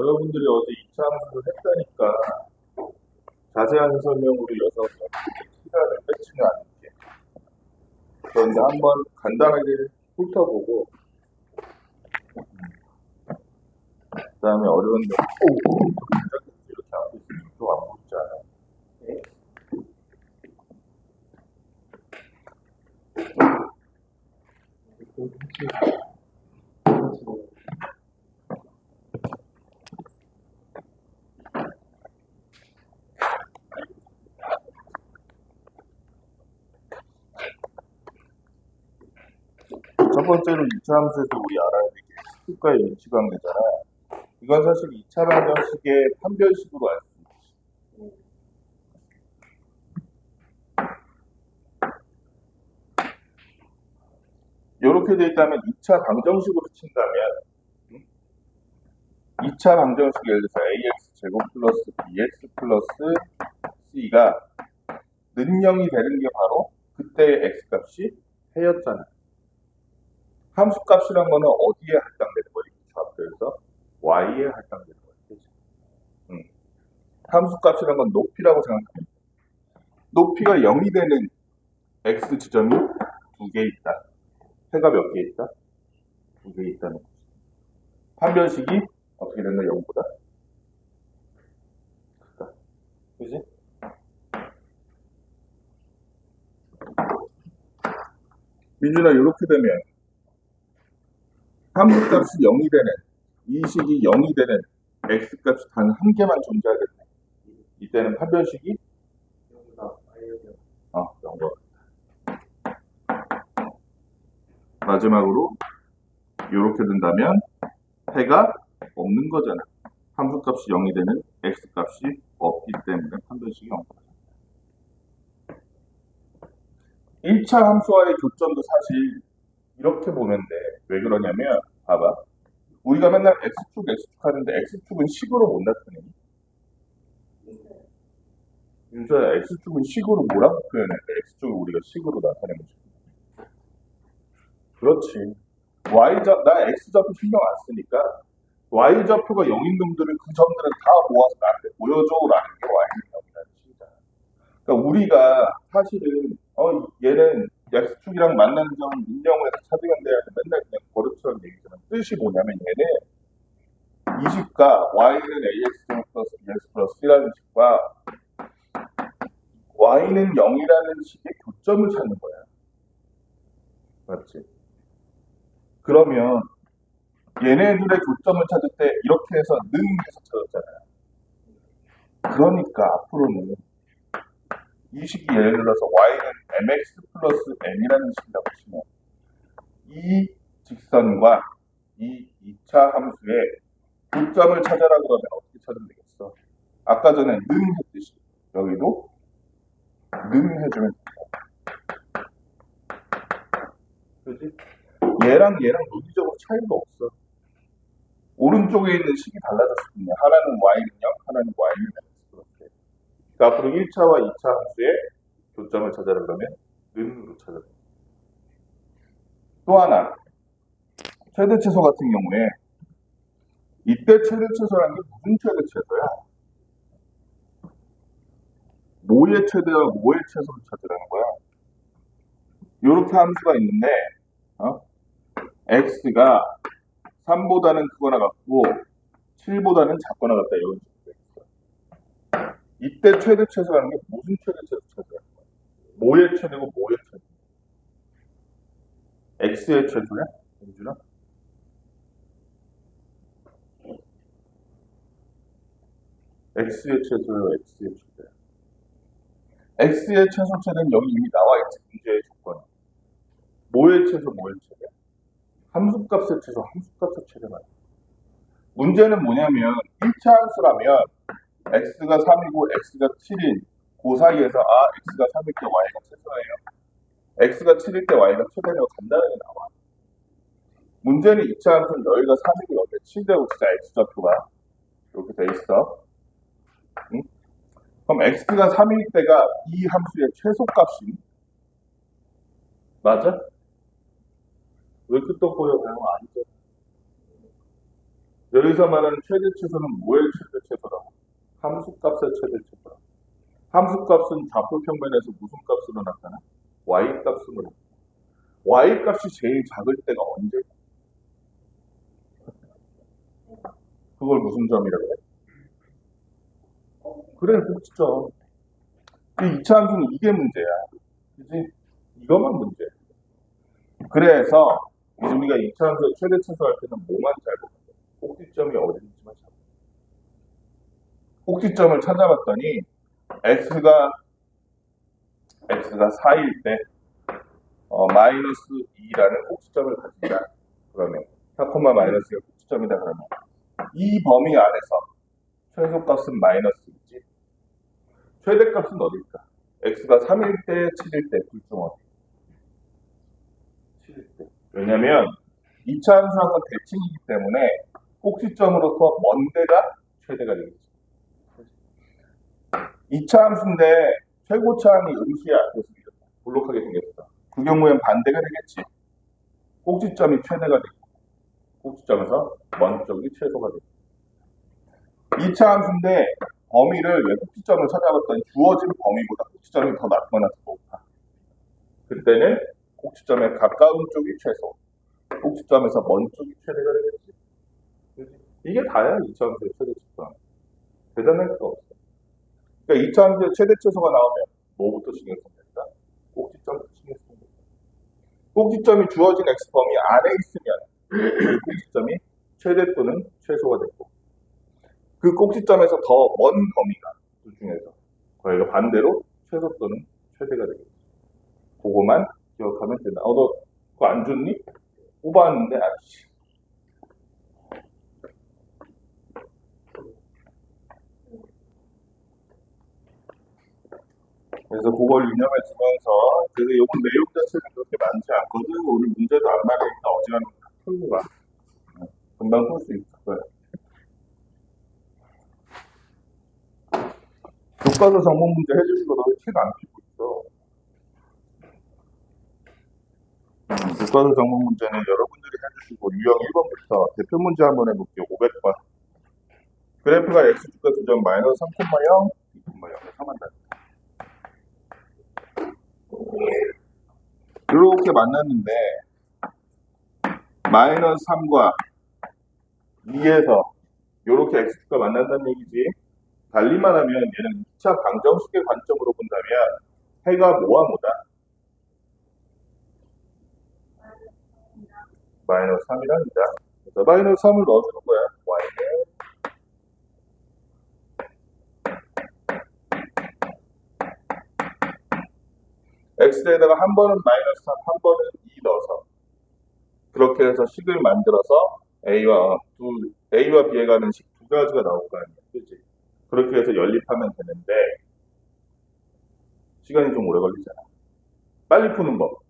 여러분들이 어제 2차 함수를 했다니까 자세한 설명으로 이어서 시간을 뺏지는 않을게. 그런데 한번 간단하게 훑어보고 그 다음에 어려운 점 이렇게 하고 있으면 또 안 보이지 않아요? 첫 번째로 2차 함수에서 우리 알아야 될 게 x축과의 위치관계잖아. 이건 사실 2차 방정식의 판별식으로 알 수 있지. 이렇게 돼 있다면 2차 방정식으로 친다면 2차 방정식 예를 들어서 ax 제곱 플러스 bx 플러스 c가 는0이 되는 게 바로 그때의 x 값이 해였잖아. 함수 값이란 거는 어디에 할당되는 거지? 좌표에서 y에 할당되는 거지. 함수 값이란 건 높이라고 생각합니다. 높이가 0이 되는 x 지점이 두 개 있다. 해가 몇 개 있다? 두 개 있다는 거지. 판별식이 어떻게 된다? 0보다 크다. 그지? 민준아, 이렇게 되면 함수 값이 0이 되는, 이 식이 0이 되는 x 값이 단 한 개만 존재하겠네. 이때는 판별식이 0과 마지막으로 이렇게 된다면 해가 없는 거잖아. 함수 값이 0이 되는 x 값이 없기 때문에 판별식이 0거다. 1차 함수와의 교점도 사실 이렇게 보면 돼. 왜 그러냐면 봐봐. 우리가 맨날 x축 하는데 x축은 식으로 못 나타내니? 윤서야, x축은 식으로 뭐라고 표현해? x축을 우리가 식으로 나타내는 거지. 그렇지. 나 x좌표 신경 안 쓰니까 y좌표가 0인 놈들은 그 점들은 다 모아서 나한테 보여줘라는 게 y는 0이라는 식이잖아. 그러니까 우리가 사실은 얘는 x축이랑 만나는 점은 인정을 해서 찾으면 돼야 돼. 맨날 그냥 버릇처럼 얘기지만 뜻이 뭐냐면 얘는 이 식과 y는 ax 플러스 bx 플러스 c라는 식과 y는 0이라는 식의 교점을 찾는 거야. 맞지? 그러면 얘네들의 교점을 찾을 때 이렇게 해서 는 해서 찾았잖아요. 그러니까 앞으로는 이 식이 예를 들어서 y는 mx 플러스 n이라는 식이라고 치면 이 직선과 이 2차 함수의 교점을 찾아라 그러면 어떻게 찾으면 되겠어? 아까 전에 는 했듯이 여기도 는 해주면 된다. 그지? 얘랑 논리적으로 차이가 없어. 오른쪽에 있는 식이 달라졌을 뿐이야. 하나는 y는 0, 하나는 y는 x 그렇게. 그러니까 앞으로 1차와 2차 함수의 교점을 찾아라 그러면 는으로 찾아라. 또 하나, 최대최소 같은 경우에 이때 최대최소라는 게 무슨 최대최소야? 뭐의 최대와 뭐의 최소를 찾으라는 거야? 이렇게 함수가 있는데 x가 3보다는 크거나 같고 7보다는 작거나 같다 이런 식으로 있어. 이때 최대최소라는 게 무슨 최대최소 찾으라는 거야? 뭐의 최대고 뭐의 최대? x의 최소야? 민준아? x의 최소요, x의 최대. x의 최소 최대는 여기 이미 나와 있지, 문제의 조건. 뭐의 최소, 뭐의 최대? 함수값의 최소, 함수값의 최대만. 문제는 뭐냐면 1차 함수라면 x가 3이고 x가 7인 그 사이에서 x가 3일 때 y가 최소예요. x가 7일 때 y가 최대라고 간단하게 나와. 문제는 2차 함수는 여기가 3이고 여기가 7되고 진짜 x좌표가 이렇게 돼 있어. 응? 그럼 x가 3일 때가 이 함수의 최소값이 맞아? 왜 끝도 보여? 그냥 아니죠. 여기서 말하는 최대 최소는 뭐의 최대 최소라고? 함수값의 최대 최소라고. 함수값은 좌표 평면에서 무슨 값으로 나타나? y 값으로 나타나. y 값이 제일 작을 때가 언제? 그걸 무슨 점이라고 해? 그래, 꼭지점. 이 2차 함수는 이게 문제야. 그지? 이것만 문제야. 그래서 이제 우리가 2차 함수의 최대 최소 할 때는 뭐만 잘 보면 돼? 꼭지점이 어딘지만 잘 보면 돼. 꼭지점을 찾아봤더니 x가 4일 때 마이너스 2라는 꼭지점을 가진다. 그러면 4, 마이너스가 꼭지점이다. 그러면 이 범위 안에서 최소값은 마이너스 2지. 최대값은 어딜까? x가 3일 때, 7일 때, 둘 중 어디? 7일 때. 왜냐면 2차 함수란 건 대칭이기 때문에 꼭지점으로서 먼 데가 최대가 되겠지. 2차 함수인데 최고차항이 음수야. 그래서 볼록하게 생겼어. 그 경우엔 반대가 되겠지. 꼭지점이 최대가 되고 꼭지점에서 먼 쪽이 최소가 되고. 2차 함수인데 범위를 왜 꼭지점을 찾아봤더니 주어진 범위보다 꼭지점이 더 낮거나 더 높아. 그때는 꼭지점에 가까운 쪽이 최소, 꼭지점에서 먼 쪽이 최대가 되겠지. 이게 다야 2차 함수의 최대 최소. 대단할 거 없어. 그러니까 2차 함수의 최대 최소가 나오면 뭐부터 신경 쓰면 된다? 꼭지점부터 신경 쓰면 된다. 꼭지점이 주어진 x 범위 안에 있으면 그 꼭지점이 최대 또는 최소가 되고, 그 꼭지점에서 더 먼 범위가 둘 중에서 거기가 반대로 최소 또는 최대가 되겠지. 그거만 기억하면 된다. 너 그거 안 줬니? 뽑았는데 아저씨. 그래서 그걸 유념해 주면서, 그래서 요건 내용 자체는 그렇게 많지 않거든. 오늘 문제도 안 나니까 어지간하면 풀고 가. 금방 풀 수 있을 거야. 교과서 정문 문제 해주시고 너 책 안 피고 있어. 교과서 정문 문제는 여러분들이 해주시고 유형 1번부터 대표 문제 한번 해볼게요. 500번. 그래프가 x축과 2점 마이너스 3,0, 2,0에서 3한다. 이렇게 만났는데 마이너스 3과 2에서 이렇게 x축과 만난다는 얘기지. 달리 말하면 얘는 2차 방정식의 관점으로 본다면 해가 뭐와 뭐다? 마이너스 3이랍니다. 그래서 마이너스 3을 넣어주는 거야. y는 x에다가 한 번은 마이너스 3, 한 번은 2 넣어서 그렇게 해서 식을 만들어서 A와 B에 가는 식 두 가지가 나올 거 아니야. 그치? 그렇게 해서 연립하면 되는데 시간이 좀 오래 걸리잖아. 빨리 푸는 법.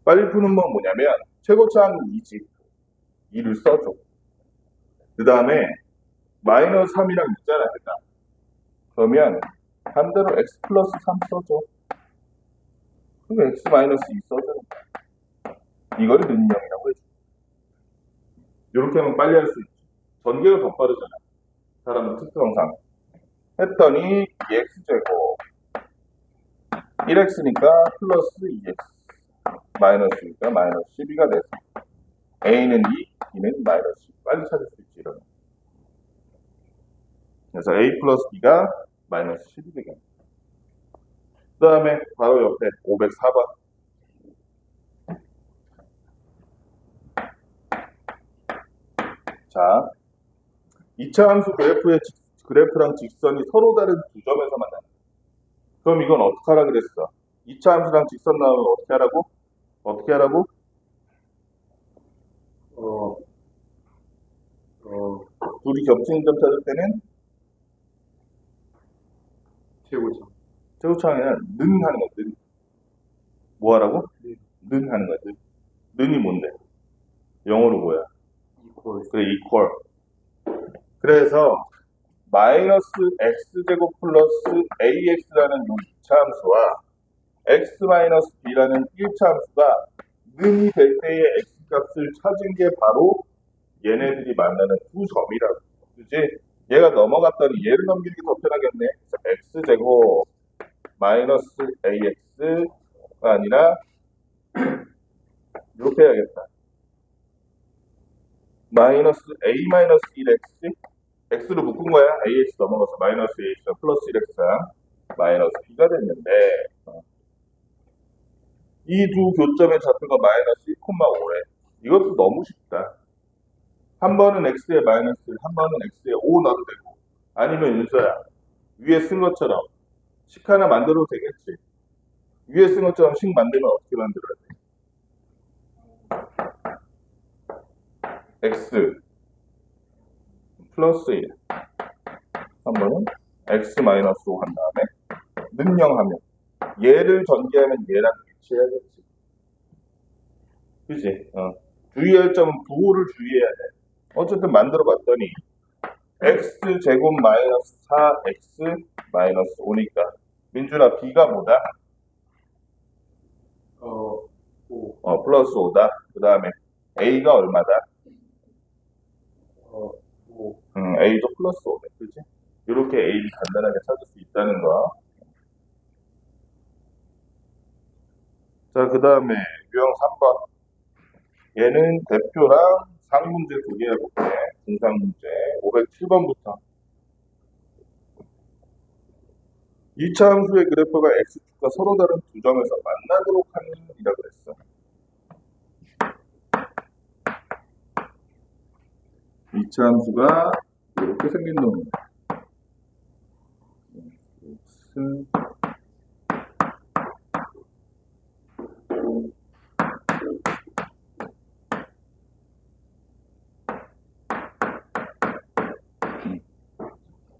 빨리 푸는 법 뭐냐면 최고차항은 2지. 2를 써줘. 그 다음에 마이너스 3이랑 있잖아. 그러니까. 그러면 반대로 x 플러스 3 써줘. 그럼 x 마이너스 2 써줘. 이거를 능력이라고 해줘. 이렇게 하면 빨리 할 수 있지. 전개가 더 빠르잖아. 사람의 특성상. 했더니 2x제곱 1x니까 플러스 2x 마이너스니까 마이너스 12가 돼서 a는 2, b는 마이너스 10. 빨리 찾을 수 있지. 이러면. 그래서 a 플러스 b가 마이너스 10이 되겠네. 그 다음에 바로 옆에 504번. 자, 2차 함수 그래프랑 직선이 서로 다른 두 점에서 만난다. 그럼 이건 어떻게 하라 그랬어? 2차 함수랑 직선 나오면 어떻게 하라고? 어떻게 하라고? 둘이 겹치는 점 찾을 때는 최고차항에는 는 하는 거야. 는. 뭐 하라고? 는 하는 거야. 는. 는이 뭔데? 영어로 뭐야? 그래, equal. 그래서 마이너스 x제곱 플러스 ax라는 요 2차 함수와 x 마이너스 b라는 1차 함수가 는이 될 때의 x값을 찾은 게 바로 얘네들이 만나는 두 점이라고. 그지? 얘가 넘어갔더니 얘를 넘기는 게 더 편하겠네. 그래서 x제곱 마이너스 ax가 아니라 이렇게 해야겠다. 마이너스 a 마이너스 1x x로 묶은 거야. ax 넘어가서 마이너스 ax 플러스 1x가 마이너스 b가 됐는데 이 두 교점의 좌표가 마이너스 1,5래. 이것도 너무 쉽다. 한 번은 x에 마이너스 1, 한 번은 x에 5 넣어도 되고 아니면 윤서야 위에 쓴 것처럼 식 하나 만들어도 되겠지. 위에 쓴 것처럼 식 만들면 어떻게 만들어야 돼? x 플러스 1 한 번은 x 마이너스 5 한 다음에 능령하면 얘를 전개하면 얘랑 일치해야겠지. 그지? 주의할 점은 부호를 주의해야 돼. 어쨌든 만들어 봤더니 x제곱 마이너스 4x 마이너스 5니까 민준아 b가 뭐다? 5. 플러스 5다. 그 다음에 a가 얼마다? 5. a도 플러스 5네. 그지? 이렇게 a를 간단하게 찾을 수 있다는 거. 자, 그 다음에 유형 3번. 얘는 대표랑 상문제 두 개 해볼게. 중상문제 507번부터. 2차 함수의 그래프가 x축과 서로 다른 두 점에서 만나도록 하는 이라 그랬어. 2차 함수가 이렇게 생긴 놈이야.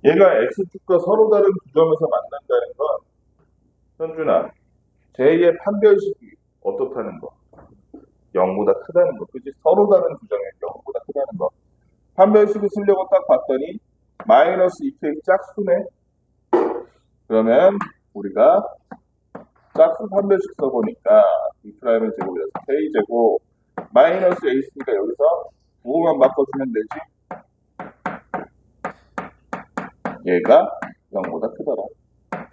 얘가 x축과 서로 다른 두 점에서 만난다는 건 현준아 제2의 판별식이 어떻다는 거? 0보다 크다는 거. 그치? 서로 다른 두 점에 0보다 크다는 거. 판별식을 쓰려고 딱 봤더니 마이너스 2k 짝수네. 그러면 우리가 짝수 판별식 써보니까 B'의 제곱이라서 K제곱 마이너스 A 있으니까 여기서 부호만 바꿔주면 되지. 얘가 0보다 크더라.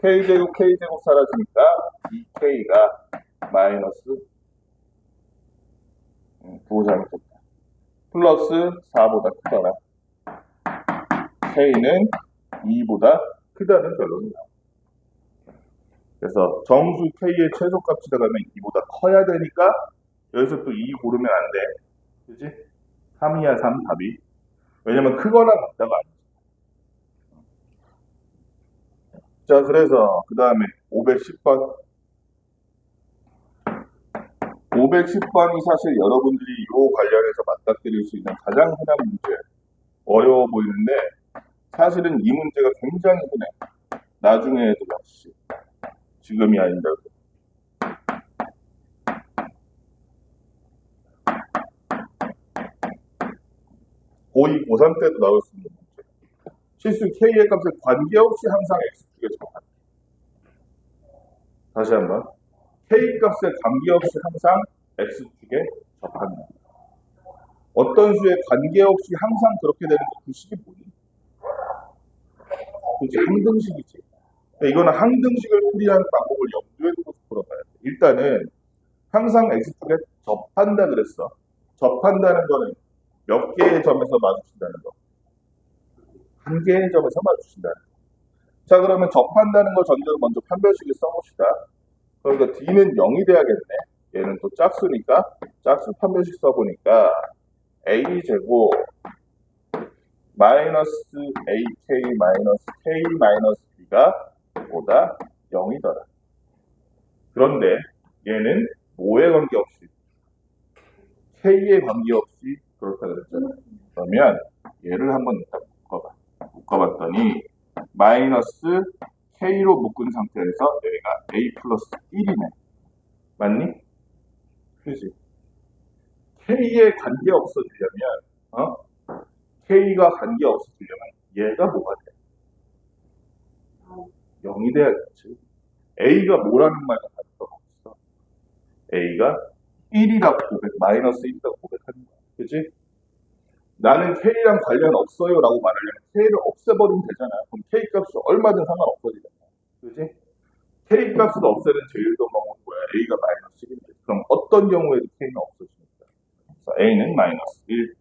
K제곱 K제곱 사라지니까 2K가 마이너스 부호 잘못했다. 플러스 4보다 크더라. K는 2보다 크다는 결론이 나와. 그래서 정수 K의 최소값이 들어가면 2보다 커야 되니까 여기서 또 2 고르면 안 돼. 그치? 3이야 3 답이. 왜냐면 크거나 같다가 아니지. 자, 그래서 그 다음에 510번. 510번이 사실 여러분들이 이 관련해서 맞닥뜨릴 수 있는 가장 흔한 문제. 어려워 보이는데 사실은 이 문제가 굉장히 흔해. 나중에 애들 역시. 지금이 아니라고. 고2, 고3 때도 나올 수 있는 문제. 실수 K의 값에 관계없이 항상 X축에 접한다. 다시 한번. K 값에 관계없이 항상 X축에 접한다. 어떤 수에 관계없이 항상 그렇게 되는 그 식이 뭐니? 그치, 항등식이지. 이거는 항등식을 풀이하는 방법을 염두에 두고 풀어봐야 돼. 일단은 항상 X축에 접한다 그랬어. 접한다는 거는 몇 개의 점에서 마주친다는 거? 한 개의 점에서 마주친다는 거. 자, 그러면 접한다는 걸 전제로 먼저 판별식을 써봅시다. 그러니까 D는 0이 돼야겠네. 얘는 또 짝수니까 짝수 판별식 써보니까 A제곱 마이너스 AK 마이너스 K 마이너스 B가 보다 0이더라. 그런데 얘는 뭐에 관계없이 K에 관계없이 그렇다 그랬잖아. 그러면 얘를 한번 일단 묶어봐. 묶어봤더니 마이너스 K로 묶은 상태에서 여기가 A 플러스 1이네. 맞니? 그지? K에 관계 없어지려면, K가 관계 없어지려면 얘가 뭐가 돼? 0이 돼야겠지. A가 뭐라는 말과 다를 없어. A가 1이라고 고백, 마이너스 1이라고 고백하는 거야. 그지? 나는 K랑 관련 없어요 라고 말하려면 K를 없애버리면 되잖아. 그럼 K 값이 얼마든 상관없어지잖아. 그지? K 값을 없애는 제일 좋은 방법은 뭐야? A가 마이너스 1인데. 그럼 어떤 경우에도 K는 없어지니까. 그래서 A는 마이너스 1.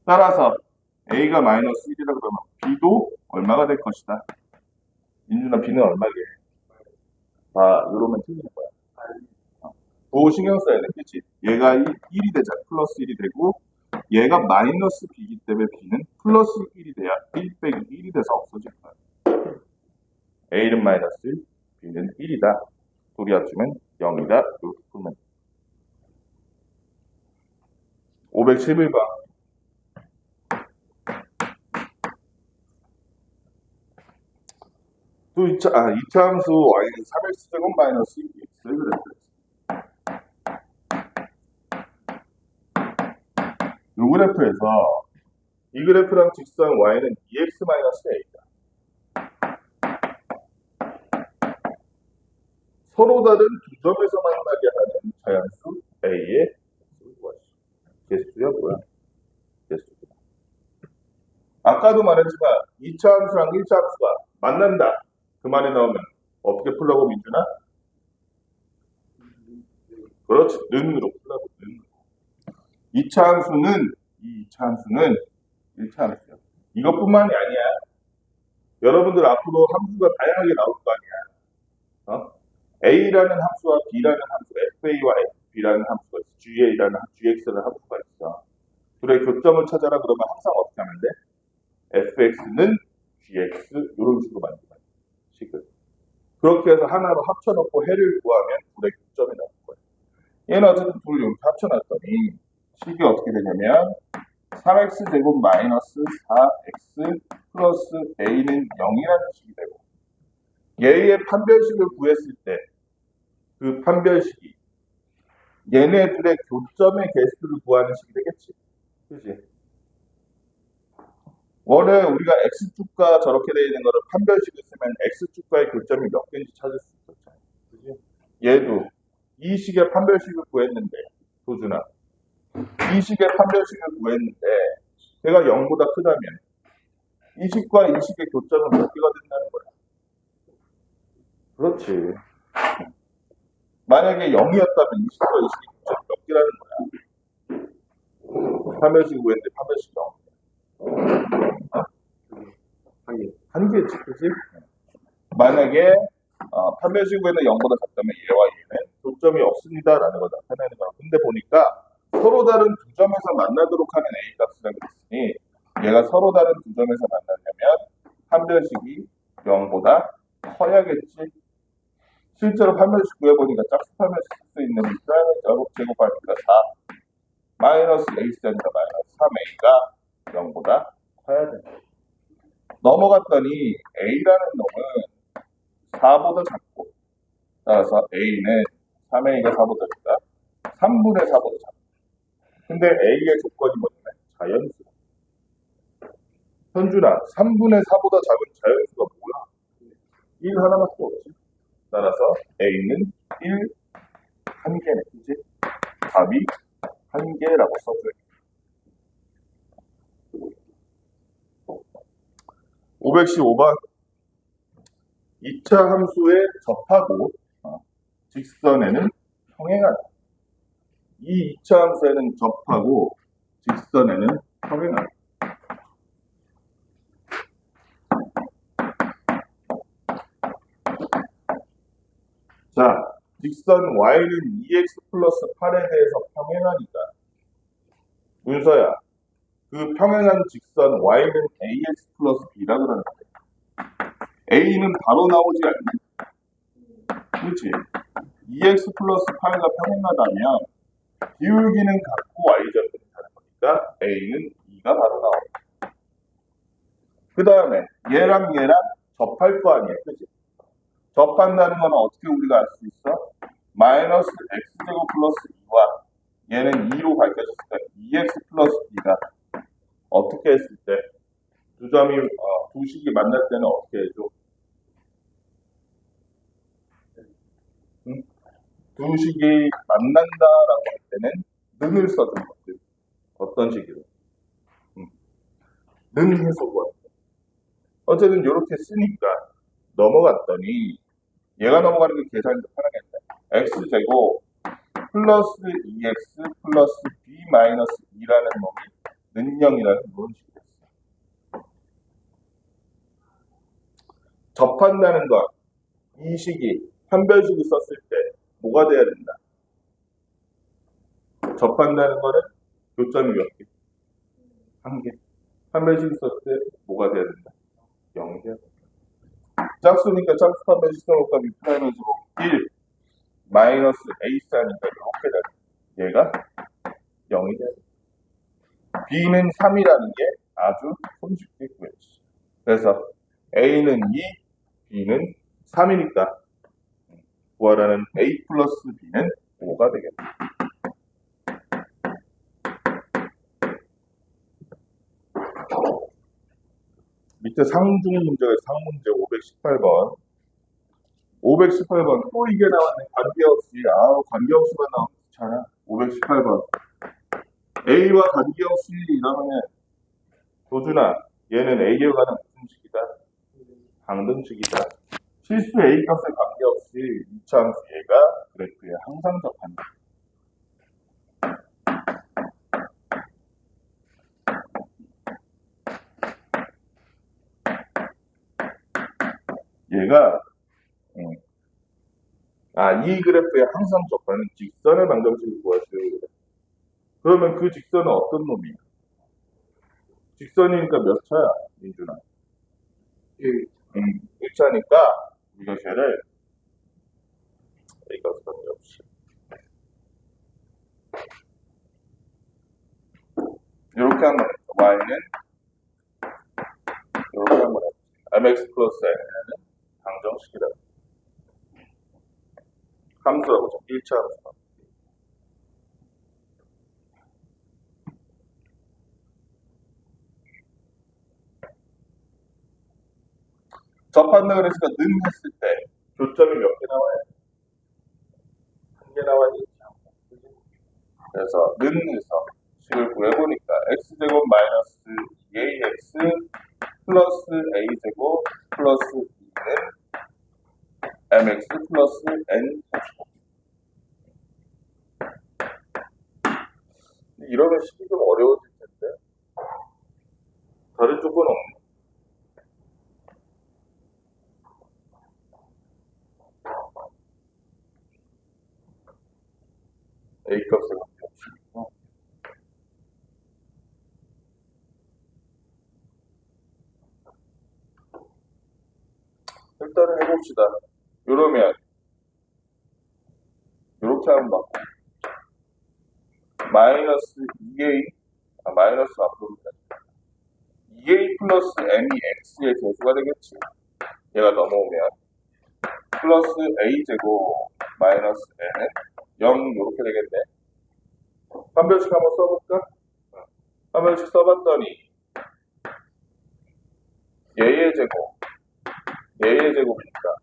따라서 A가 마이너스 1이라 그러면 B도 얼마가 될 것이다. 민준아, B는 얼마게? 아, 이러면 틀리는 거야. 그거 신경 써야 돼. 그치? 얘가 1이 되잖아. 플러스 1이 되고, 얘가 마이너스 B이기 때문에 B는 플러스 1이 돼야 1 빼기 1이 돼서 없어질 거야. A는 마이너스 1, B는 1이다. 둘이 합치면 0이다. 이렇게 풀면 돼. 511번. 또 2차 함수 y는 3x제곱 마이너스 2x를 그랬어요. 이 그래프에서 이 그래프랑 직선 y는 2x 마이너스 a다. 서로 다른 두 점에서 만나게 하는 자연수 a의 개수야 뭐야? 개수. 아까도 말했지만 2차 함수랑 1차 함수가 만난다. 그 말이 나오면 어떻게 풀라고 민준아? 그렇지. 는으로 풀라고. 는. 2차 함수는 1차 함수야. 이것뿐만이 아니야. 여러분들 앞으로 함수가 다양하게 나올 거 아니야. 어? A라는 함수와 B라는 함수, FA와 B라는 함수가 있어. GA라는 GX라는 함수가 있어. 둘의 교점을 찾아라 그러면 항상 어떻게 하면 돼? fx는 gx 이런 식으로 만들면 돼. 식을. 그렇게 해서 하나로 합쳐놓고 해를 구하면 둘의 교점이 나올 거야. 얘는 어쨌든 둘을 이렇게 합쳐놨더니 식이 어떻게 되냐면 3x제곱 마이너스 4x 플러스 a는 0이라는 식이 되고 얘의 판별식을 구했을 때 그 판별식이 얘네들의 교점의 개수를 구하는 식이 되겠지. 그치? 원래 우리가 x축과 저렇게 되어 있는 거를 판별식을 쓰면 x축과의 교점이 몇 개인지 찾을 수 있었잖아. 그치? 얘도 이 식의 판별식을 구했는데 도준아 이 식의 판별식을 구했는데 걔가 0보다 크다면 이 식과 이 식의 교점은 몇 개가 된다는 거야. 그렇지. 만약에 0이었다면 이 식과 이 식의 교점이 몇 개라는 거야. 판별식 구했는데 판별식 0. 한 개지, 그치? 만약에 판별식 구에는 0보다 작다면 얘와 얘는 교점이 없습니다라는 걸 나타내는 거야. 근데 보니까 서로 다른 두 점에서 만나도록 하는 A 값이라고 했으니 얘가 서로 다른 두 점에서 만나려면 판별식이 0보다 커야겠지. 실제로 판별식 구해보니까 짝수 판별식 쓸 수 있는 제곱하니까 4 마이너스 A가 아니라 마이너스 3A가 0보다 커야 돼. 넘어갔더니 A라는 놈은 4보다 작고 따라서 A는 3A가 4보다 작다. 3분의 4보다 작다. 근데 A의 조건이 뭐냐면 자연수. 현준아, 3분의 4보다 작은 자연수가 뭐야? 1 하나밖에 없지. 따라서 A는 1, 한 개네. 그치? 답이 한 개라고 써줘요. 515번. 2차 함수에 접하고 직선에는 평행하다. 이 2차 함수에는 접하고 직선에는 평행하다. 자, 직선 y는 2x 플러스 8에 대해서 평행하니까 문서야, 그 평행한 직선 y는 ax 플러스 b라 그러는데 a는 바로 나오지 않니? 그렇지? 2x 플러스 8가 평행하다면 기울기는 같고 y절편이 다른 거니까 a는 2가 바로 나옵니다. 그 다음에 얘랑 얘랑 접할 거 아니야. 그치? 접한다는 건 어떻게 우리가 알 수 있어? 마이너스 x제곱 플러스 2와 얘는 2로 밝혀졌으니까 2x 플러스 b가 어떻게 했을 때 두 점이 두 식이 만날 때는 어떻게 해줘? 두 식이 만난다라고 할 때는 능을 써준 것들. 어떤 식으로? 는 해서 구하는 거야. 어쨌든 이렇게 쓰니까 넘어갔더니 얘가 넘어가는 게 계산이 더 편하겠네. x제곱 플러스 2x 플러스 b 마이너스 2라는 놈이 는 0이라는 이런 식이 됐어. 접한다는 건 이 식이 판별식을 썼을 때 뭐가 돼야 된다? 접한다는 거는 교점이 몇 개? 한 개. 판별식을 썼을 때 뭐가 돼야 된다? 0이 돼야 된다. 짝수니까 짝수 판별식 써놓을까? 미프라이너즈 1 마이너스 a4니까 이렇게 돼. 얘가 0이 돼야 된다. b는 3이라는 게 아주 손쉽게 구했지. 그래서 a는 2, b는 3이니까 구하라는 a 플러스 b는 5가 되겠다. 밑에 상중 문제가 상문제 518번. 518번 또 이게 나왔네. 관계없이. 관계없이가 나오면 좋잖아. 518번. A와 관계없이 이러면 도준아 얘는 A에 관한 무슨 식이다? 방등식이다. 실수 A 값에 관계없이 이차함수 얘가 그래프에 항상 접한다. 얘가 이 그래프에 항상 접하는 직선의 방정식을 구하시오. 그러면 그 직선은 어떤 놈이야? 직선이니까 몇 차야, 민준아? 1차니까 우리가 쟤를 A가 관계없이 이렇게 한번 했어. Y는 이렇게 한번 했어. mx 플러스 n은 방정식이다. 함수라고 죠 1차 함수. 접한다 그랬으니까 는 했을 때 교점이 몇 개 나와요? 한 개 나와야지. 그래서 는에서 식을 구해보니까 x제곱 마이너스 2ax 플러스 a제곱 플러스 2는 mx 플러스 n. 이러면 식이 좀 어려워질 텐데 다른 조건 없네. A값에 관계없이. 일단은 해봅시다. 이러면 이렇게 하면 막 마이너스 2a 마이너스 앞으로 2a 플러스 m이 x의 개수가 되겠지. 얘가 넘어오면 플러스 a제곱 마이너스 n은 0 이렇게 되겠네. 판별식 한번 써볼까? 판별식 써봤더니 얘의 제곱이니까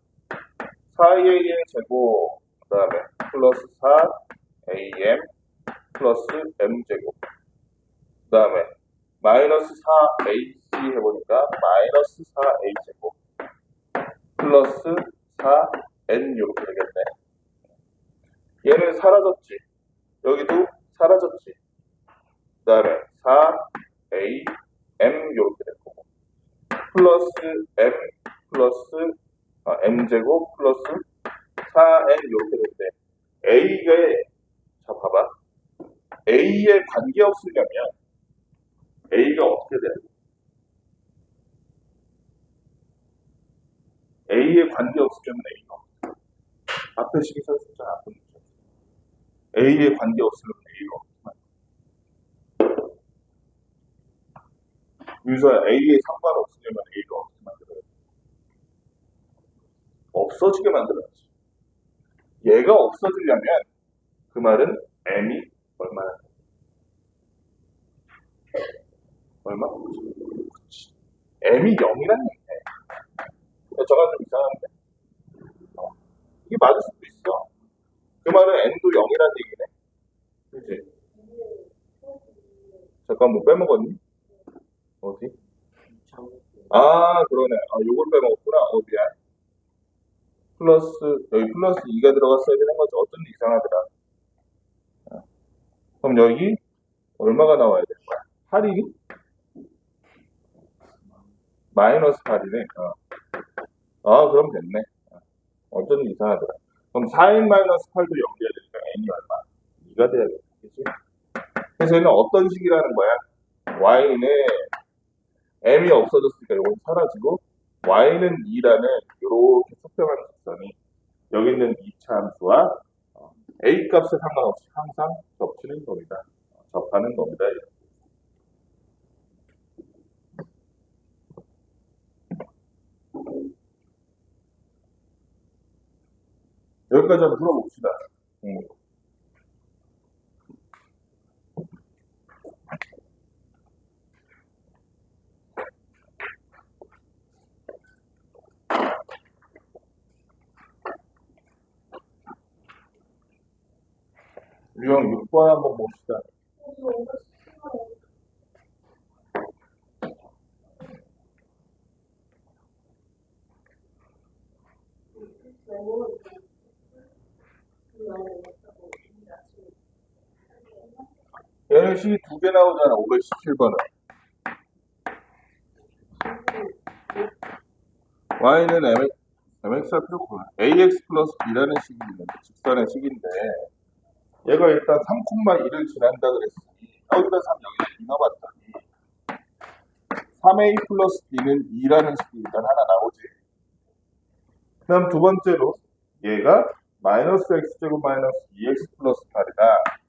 4a의 제곱 그 다음에 플러스 4am 플러스 m제곱 그 다음에 마이너스 4ac 해보니까 마이너스 4a제곱 플러스 4n 이렇게 되겠네. 얘는 사라졌지. 여기도 사라졌지. 그 다음에 4am 이렇게 될 거고 플러스 m 플러스 m제곱 플러스 4n 이렇게 되는데 a에 자 봐봐. a에 관계없으려면 a가 어떻게 돼야 돼? a에 관계없으려면 a가 어떻게 돼? 앞에 식이 써있잖아. 앞에 문제. a에 관계없으려면 a가 어떻게 돼? 유서야 a에 상관없으려면 a가 어떻게 만들어야 돼? 없어지게 만들어야지. 얘가 없어지려면 그 말은 m이 얼마나 돼? 얼마? 그렇지. m이 0이라는 얘기네. 저가 좀 이상한데. 이게 맞을 수도 있어. 그 말은 n도 0이라는 얘기네. 그치? 잠깐 뭐 빼먹었니? 어디? 아, 그러네. 아, 요걸 빼먹었구나. 미안. 플러스, 여기 플러스 2가 들어갔어야 되는 거지. 어쩐지 이상하더라. 그럼 여기 얼마가 나와야 될 거야? 8이? 마이너스 8이네. 그럼 됐네. 어쩐지 이상하더라. 그럼 4n 마이너스 8도 연결해야 되니까 n이 얼마? 2가 돼야겠다. 그치? 그래서 얘는 어떤 식이라는 거야? y는 m이 없어졌으니까 이건 사라지고 y는 2라는 이렇게 수평한 직선이 여기 있는 2차 함수와 a 값에 상관없이 항상 겹치는 겁니다. 접하는 겁니다. 여기까지 한번 풀어봅시다. 유형 6번 한번 봅시다. 얘는 식이 두 개 나오잖아. 517번은. y는 mx 할 필요 없구나. ax 플러스 b라는 식이 있는데, 직선의 식인데, 얘가 일단 3,1을 지난다 그랬으니, 여기다 3, 여기다 2 넣어봤더니, 3a 플러스 b는 2라는 식이 일단 하나 나오지. 그 다음 두 번째로, 얘가 마이너스 x제곱 마이너스 2x 플러스 8이다.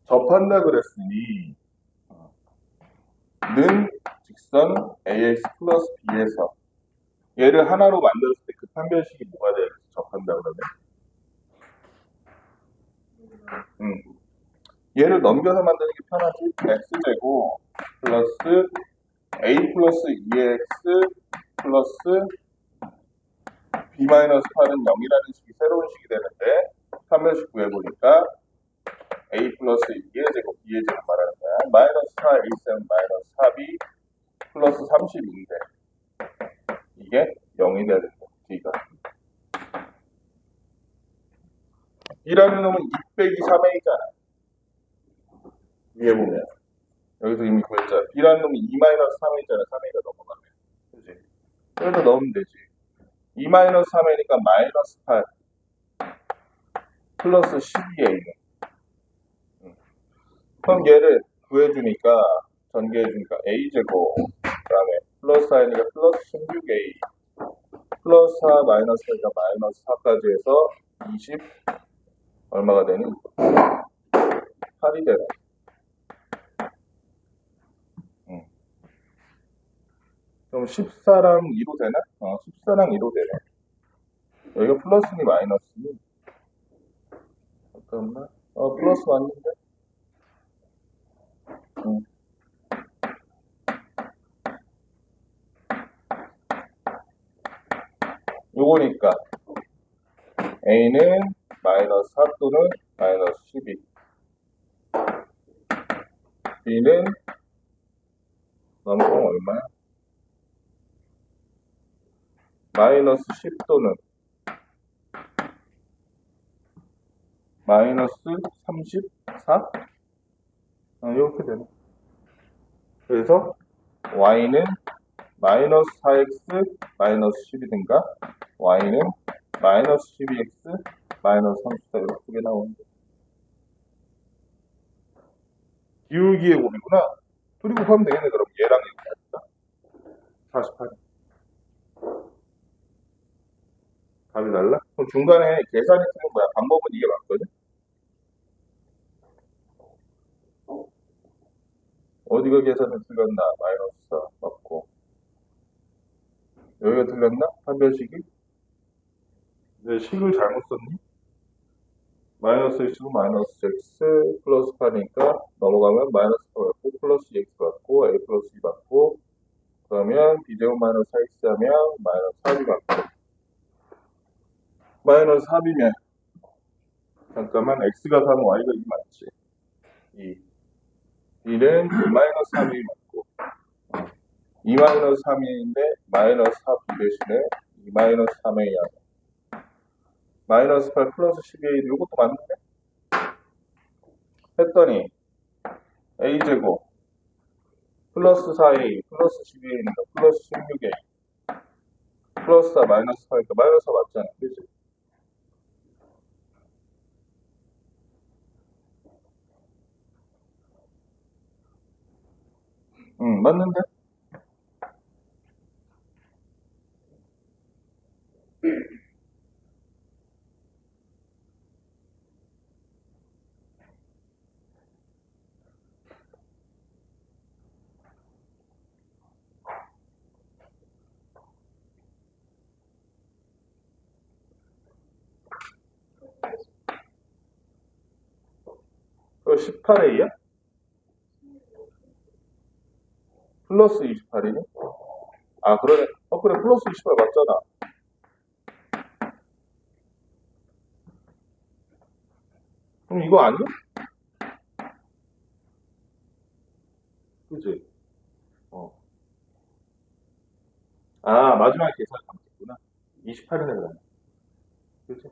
접한다 그랬으니, 는 직선 ax 플러스 b에서 얘를 하나로 만들었을 때 그 판별식이 뭐가 돼야겠어? 접한다 그러면. 얘를 넘겨서 만드는 게 편하지. x제곱 플러스 a 플러스 2x 플러스 b 마이너스 8은 0이라는 식이 새로운 식이 되는데 판별식 구해보니까 a 플러스 2의 제곱 b의 제곱 말하는 거야. 마이너스 4a7 마이너스 4b 플러스 32인데 이게 0이 돼야 된다. b가 2라는 놈은 2 빼기 3a잖아. 위에 보면 여기서 이미 구했잖아. b라는 놈이 2 마이너스 3a잖아. 3a가 넘어가면 그지? 그래서 넣으면 되지. 2 마이너스 3a니까 마이너스 8 플러스 12a. 그럼 얘를 구해주니까 전개해주니까 a제곱 그 다음에 플러스 4이니까 플러스 16a 플러스 4 마이너스 4가 마이너스 4까지 해서 20 얼마가 되니? 8이 되네. 그럼 14랑 2로 되나? 14랑 2로 되네. 여기가 플러스니 마이너스니? 잠깐만. 플러스 맞는데? 요거니까 a는 마이너스 4 또는 마이너스 12 b는 넘어가면 얼마야? 마이너스 10 또는 마이너스 34? 이렇게 되네. 그래서 y는 마이너스 4x 마이너스 10이든가 y는 마이너스 12x 마이너스 34 이렇게 두 개 나오는데 기울기의 곱이구나. 둘이 곱하면 되겠네. 그럼 얘랑 이렇게 합시다. 48. 답이 달라? 그럼 중간에 계산이 틀린 거야. 방법은 이게 맞거든? 어디가 계산이 틀렸나? 마이너스 4 맞고 여기가 틀렸나? 판별식이? 내 식을 잘못 썼니? 마이너스 x고 마이너스 x 플러스 8이니까 넘어가면 마이너스 4 받고 플러스 x 받고 a 플러스 2 받고 그러면 b제곱 마이너스 4x 하면 마이너스 4b 받고 마이너스 4b면 잠깐만 x가 3 y가 2 맞지? 2. B는 2-3이 맞고 2-3인데 마이너스 4B 대신에 2-3A 하고 마이너스 8 플러스 12A 이것도 맞는데? 했더니 A제곱 플러스 4A 플러스 12A니까 플러스 16A 플러스 4 마이너스 4니까 마이너스 4 맞잖아. 그치? 응, 맞는데? 그거 18A야? 플러스 28이니? 아, 그러네. 그래, 플러스 28 맞잖아. 그럼 이거 아니야? 그지? 아, 마지막에 계산 잘못했구나. 28이네, 그러네. 그지?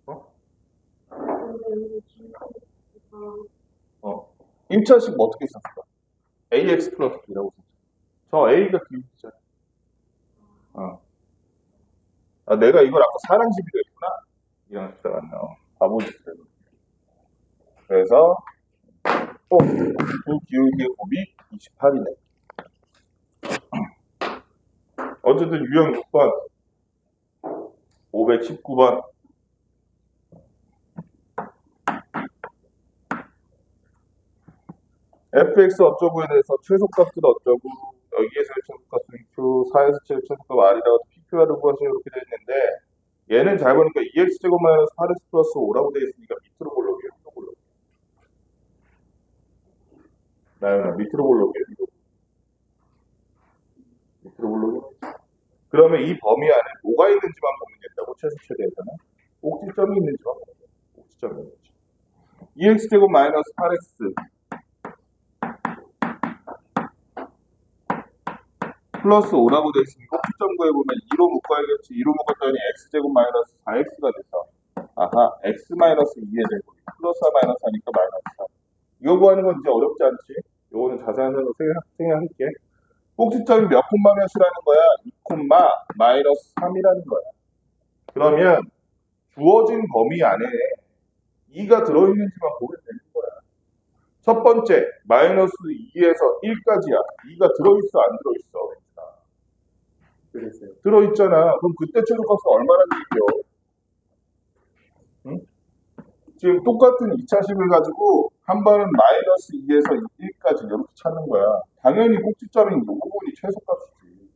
어? 어. 임차식 뭐 어떻게 썼어? AX 플러스 B라고 썼죠. 저 A가 기울기잖아. 어. 아, 내가 이걸 아까 사랑집이라 했구나. 이랑 식사 같네. 바보짓. 그래서, 그 기울기의 곱이 28이네. 어쨌든 유형 6번, 519번. fx 어쩌고에 대해서 최소값은 어쩌고, 여기에서의 최소값은 q, 4에서 최소값 r이라고 pq를 구하세요. 이렇게 되어 있는데, 얘는 잘 보니까 2x제곱 마이너스 8x 플러스 5라고 되어 있으니까 밑으로 볼록이에요. 밑으로 볼록. 나연아, 밑으로 볼록이에요. 밑으로 볼록이에요. 그러면 이 범위 안에 뭐가 있는지만 보면 된다고, 최소 최대에서는. 꼭지점이 있는지만 보면 돼요. 꼭지점이 있는지. 2x제곱 마이너스 8x 플러스 5라고 되어 있으니 꼭지점 구해보면 2로 묶어야겠지. 2로 묶었더니 x제곱 마이너스 4x가 돼서 아하, x 마이너스 2의 제곱 플러스 4 마이너스 하니까 마이너스 4. 이거 구하는 건 이제 어렵지 않지? 요거는 자세한 거 생각할게. 꼭지점이 몇 콤마 몇이라는 거야? 2 콤마 마이너스 3이라는 거야. 그러면 주어진 범위 안에 2가 들어있는지만 보면 되는 거야. 첫 번째, 마이너스 2에서 1까지야. 2가 들어있어, 안 들어있어? 들어있잖아. 그럼 그때 최소값은 얼마나 되죠? 응? 지금 똑같은 2차식을 가지고 한 번은 마이너스 2에서 1까지 이렇게 찾는 거야. 당연히 꼭지점인 이 부분이 최소값이지.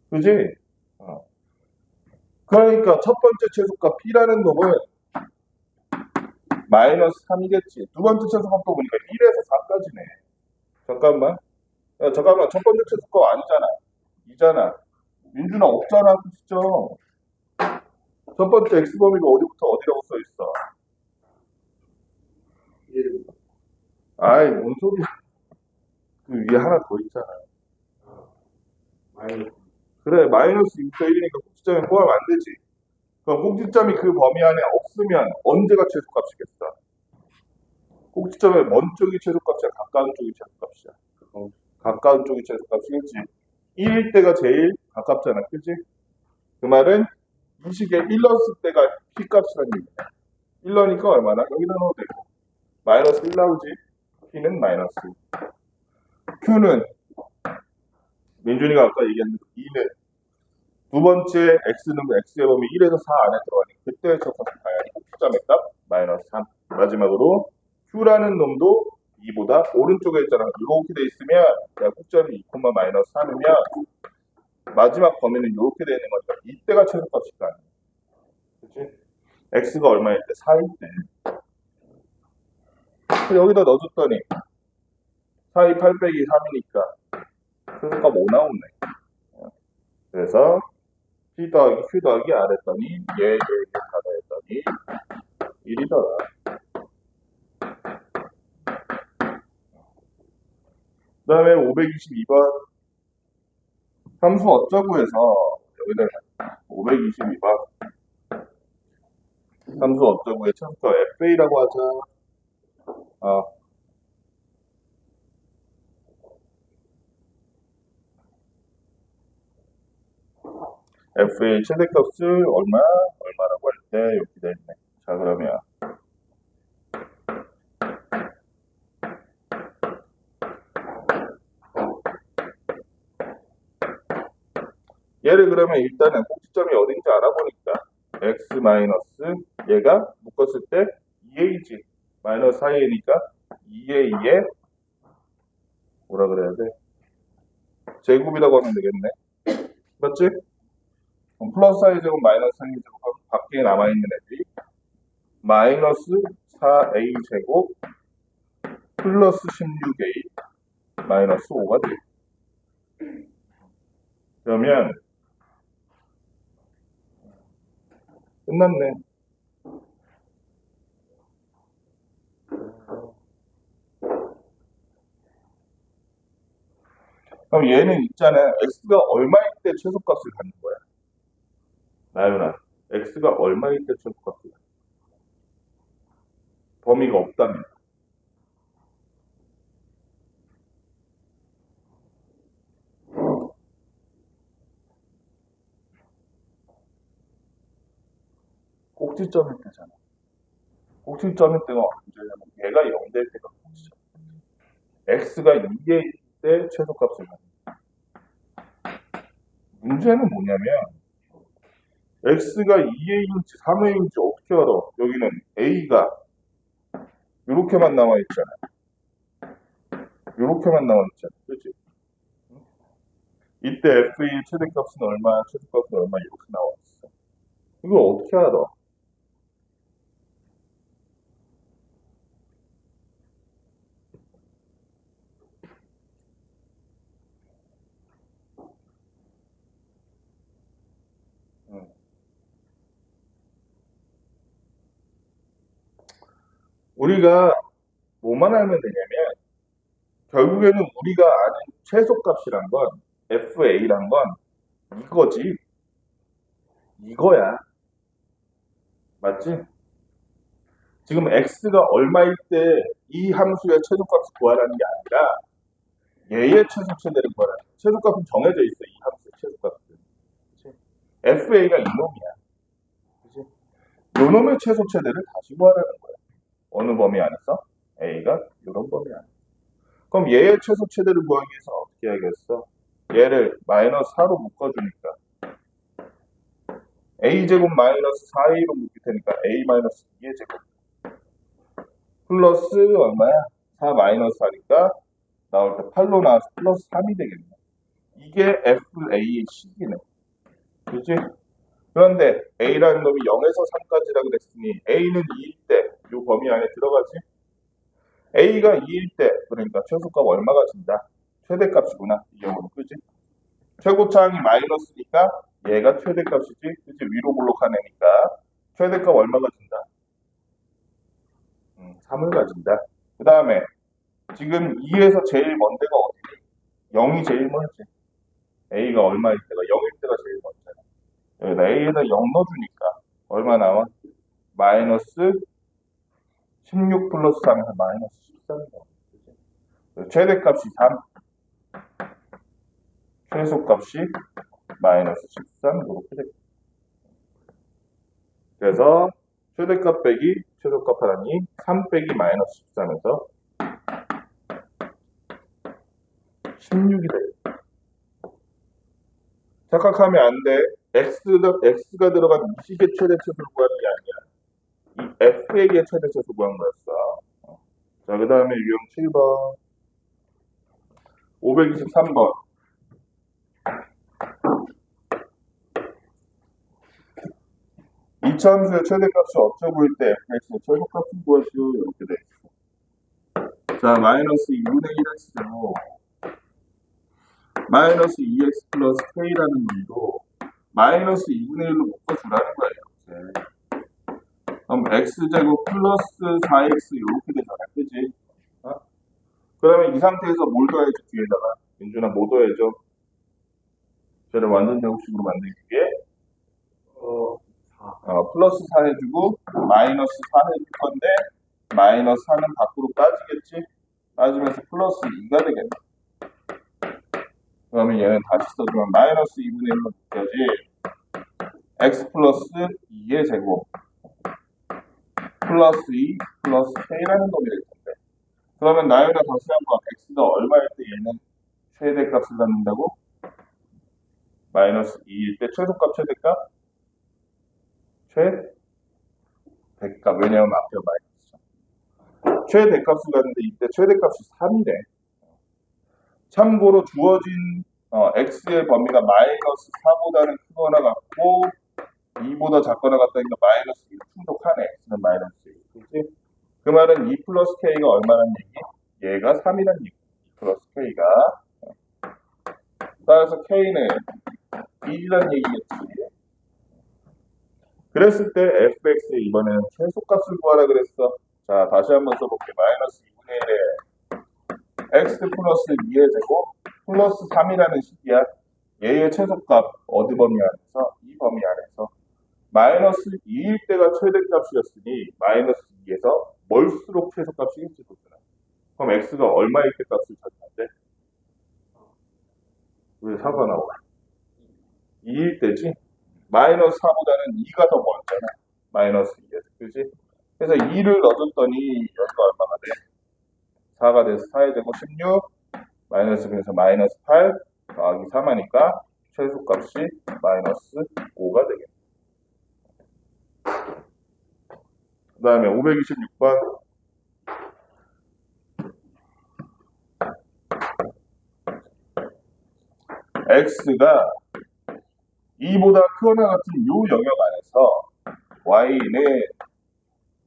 그지? 그러니까 첫 번째 최소값 P라는 놈은 마이너스 3이겠지. 두 번째 최소값도 보니까 1에서 4까지네. 잠깐만. 야, 잠깐만. 첫 번째 최소값 아니잖아. 2잖아. 민준아 없잖아. 그죠? 첫 번째 x 범위가 어디부터 어디라고 써 있어? 아이, 뭔 소리야. 그 위에 하나 더 있잖아. 그래, 마이너스 2부터 1이니까 꼭지점에 포함 안 되지. 그럼 꼭지점이 그 범위 안에 없으면 언제가 최소값이겠어? 꼭지점의 먼 쪽이 최소값이야? 가까운 쪽이 최소값이야? 가까운 쪽이 최소값이겠지. 1일 때가 제일 가깝잖아. 그치? 그 말은 이 식에 1 넣었을 때가 P값이라는 얘기야. 1 넣으니까 얼마나? 여기다 넣어도 되고. 마이너스 1 나오지? P는 마이너스. Q는 민준이가 아까 얘기한 2는 두 번째 x는 x의 범위 1에서 4 안에 들어가니 그때 적합한 방향이 꼭지점의 값 마이너스 3. 마지막으로 q라는 놈도 2보다 오른쪽에 있잖아. 이렇게 돼 있으면 꼭지점이 2, 마이너스 3이면 마지막 범위는 이렇게 되어 있는 거니까 이때가 최소값일 거 아니야. 그치? x가 얼마일 때? 4일 때. 여기다 넣어줬더니 4이 8 빼기 3이니까 최소값 5 나오네. 그래서 P 더하기 Q 더하기 R 했더니 얘 1이더라. 그 다음에 522번 함수 어쩌고 해서 여기다 522번 함수 어쩌고의 참수 FA라고 하자. FA 최대값을 얼마라고 할 때 이렇게 돼 있네. 자, 그러면 얘를 그러면 일단은 꼭지점이 어딘지 알아보니까 x 마이너스 얘가 묶었을 때 2a지 마이너스 4a니까 2a의 뭐라 그래야 돼? 제곱이라고 하면 되겠네. 맞지? 그럼 플러스 4a제곱 마이너스 4a제곱 하면 밖에 남아있는 애들이 마이너스 4a제곱 플러스 16a 마이너스 5가 돼. 그러면 끝났네. 그럼 얘는 있잖아. x가 얼마일 때 최소값을 갖는 거야? 나연아, x가 얼마일 때 최소값을 갖는 거야? 범위가 없다면. 꼭지점일 때잖아. 꼭지점일 때가 언제냐면 얘가 0될 때가 꼭지점. x가 2일 때 최소값을 갖는 거야. 문제는 뭐냐면 x가 2a인지 3a인지 어떻게 알아? 여기는 a가 이렇게만 나와 있잖아. 이렇게만 나와 있잖아. 그렇지? 이때 f의 최대값은 얼마, 최소값은 얼마 이렇게 나와 있어. 이걸 어떻게 알아? 우리가 뭐만 알면 되냐면 결국에는 우리가 아는 최소값이란 건 FA란 건 이거지. 이거야. 맞지? 지금 X가 얼마일 때 이 함수의 최소값을 구하라는 게 아니라 얘의 최소 최대를 구하라는 거야. 최소값은 정해져 있어. 이 함수의 최소값은. 그치? FA가 이놈이야. 그치? 요놈의 최소 최대를 다시 구하라는 거야. 어느 범위 안에서? A가 이런 범위 안에서. 그럼 얘의 최소 최대를 구하기 위해서 어떻게 해야겠어? 얘를 마이너스 4로 묶어주니까 a제곱 마이너스 4a로 묶일 테니까 a 마이너스 2의 제곱 플러스 얼마야? 4 마이너스 4니까 나올 때 8로 나와서 플러스 3이 되겠네. 이게 FA의 식이네. 그치? 그런데 A라는 놈이 0에서 3까지라 그랬으니 A는 2일 때 이 범위 안에 들어가지? A가 2일 때 그러니까 최소값 얼마가 진다? 최대값이구나. 이 경우는 그지? 최고차항이 마이너스니까 얘가 최대값이지? 그치? 위로 볼록한 애니까 최대값 얼마가 진다? 3을 가진다. 그 다음에 지금 2에서 제일 먼 데가 어디니? 0이 제일 멀지. A가 얼마일 때가 0일 때가 제일 먼잖아. 여기다 A에다 0 넣어주니까 얼마 나와? 마이너스 16 플러스 3에서 마이너스 13이 나와. 최대값이 3, 최소값이 마이너스 13 이렇게 됩니다. 그래서 최대값 빼기 최소값 하라니 3 빼기 마이너스 13에서 16이 돼요. 착각하면 안 돼. X가 들어간 이 식의 최대 최소를 구하는 게 아니야. 이 F의 최대 최소 구한 거였어. 자, 그 다음에 유형 7번. 523번. 이차함수의 최대값이 어쩌고일 때 fx의 최소값을 구하시오. 이렇게 돼 있어. 자, 마이너스 2분의 1x제곱 마이너스 2x 플러스 k라는 놈도 마이너스 2분의 1로 묶어주라는 거예요. 이렇게. 그럼 x제곱 플러스 4x 이렇게 되잖아. 그지? 어? 그러면 이 상태에서 뭘 더해줘 뒤에다가? 민준아 뭐 더해줘? 쟤를 완전 제곱식으로 만들기 위해 플러스 4 해주고 마이너스 4 해줄 건데 마이너스 4는 밖으로 빠지겠지? 빠지면서 플러스 2가 되겠네. 그러면 얘는 다시 써주면 마이너스 2분의 1로 묶여지 x 플러스 2의 제곱 플러스 2 플러스 k라는 놈이 될 텐데 그러면 나열을 다시 한번 x가 얼마일 때 얘는 최대값을 갖는다고? 마이너스 2일 때 최소값 최대값? 최대값 왜냐면 앞에 마이너스죠. 최대값을 갖는데 이때 최대값이 3이래. 참고로 주어진 x의 범위가 마이너스 4보다는 크거나 같고 2보다 작거나 같다니까 마이너스 2를 충족하네. x는 마이너스 2. 그치? 그 말은 2 플러스 k가 얼마란 얘기? 얘가 3이란 얘기. 2 플러스 k가. 따라서 k는 1이란 얘기겠지. 그랬을 때 fx의 이번에는 최소값을 구하라 그랬어. 자, 다시 한번 써볼게. 마이너스 2분의 1에 x 플러스 2의 제곱 플러스 3이라는 식이야. 얘의 최소값 어디 범위 안에서? 이 범위 안에서. 마이너스 2일 때가 최대값이었으니 마이너스 2에서 멀수록 최소값이겠지. 그럼 x가 얼마일 때 값을 찾는데? 왜 4가 나와? 2일 때지? 마이너스 4보다는 2가 더 멀잖아. 마이너스 2에서. 그지? 그래서 2를 넣어줬더니 여기가 얼마가 돼? 4가 돼서 4의 제곱 16 마이너스 그래서 마이너스 8 더하기 3 하니까 최소값이 마이너스 5가 되겠네. 그 다음에 526번 x가 2보다 크거나 같은 요 영역 안에서 y는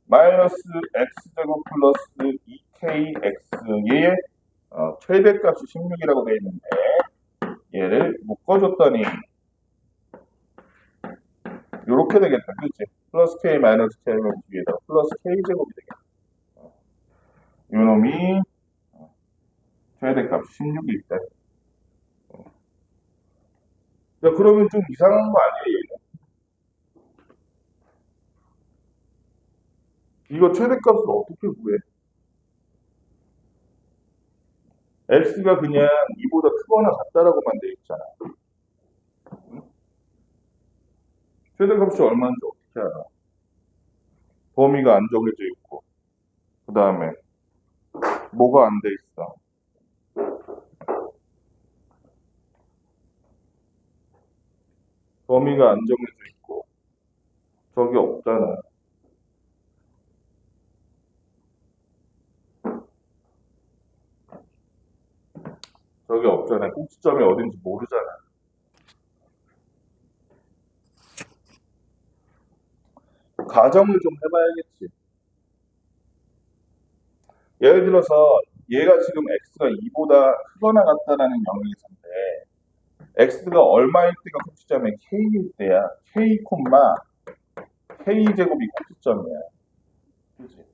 마이너스 x제곱 플러스 2kx의 최대값이 16이라고 되어 있는데 얘를 묶어줬더니 이렇게 되겠다. 그치? 플러스 k 마이너스 k를 위에다가 플러스 k제곱이 되겠다. 이 놈이 최대값이 16일 때. 야, 그러면 좀 이상한 거 아니에요, 얘는? 이거 최대값을 어떻게 구해? x가 그냥 2보다 크거나 같다라고만 돼 있잖아. 최대값이 얼마인지 어떻게 알아? 범위가 안 정해져 있고, 그 다음에 뭐가 안 돼 있어? 범위가 안 정해져 있고, 저기 없잖아. 저기 없잖아. 꼭지점이 어딘지 모르잖아. 가정을 좀 해봐야겠지. 예를 들어서 얘가 지금 x가 2보다 크거나 같다라는 영역에서인데 x가 얼마일 때가 꼭지점에 k일 때야. k, k제곱이 꼭지점이야. 그치?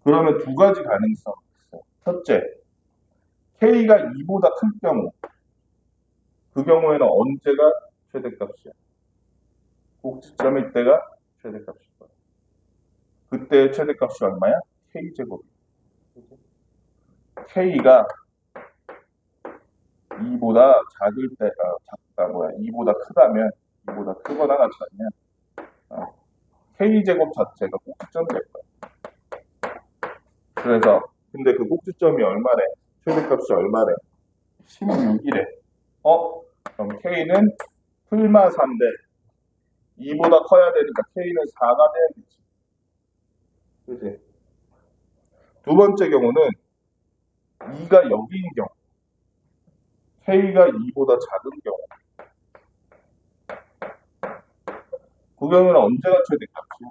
그러면 두 가지 가능성이 있어. 첫째, k가 2보다 클 경우 그 경우에는 언제가 최대값이야? 꼭지점일 때가 최대값일 거야. 그때의 최대값이 얼마야? k제곱. k가 2보다 작을 때가 작다 뭐야? 2보다 크다면 2보다 크거나 같다면 k제곱 자체가 꼭지점이 될 거야. 그래서 근데 그 꼭지점이 얼마래? 최대값이 얼마래? 16이래. 그럼 k는 풀마 3대 2보다 커야 되니까 k는 4가 돼야겠지. 그치? 두 번째 경우는 2가 여기인 경우 k가 2보다 작은 경우 그 경우는 언제가 최대값이야?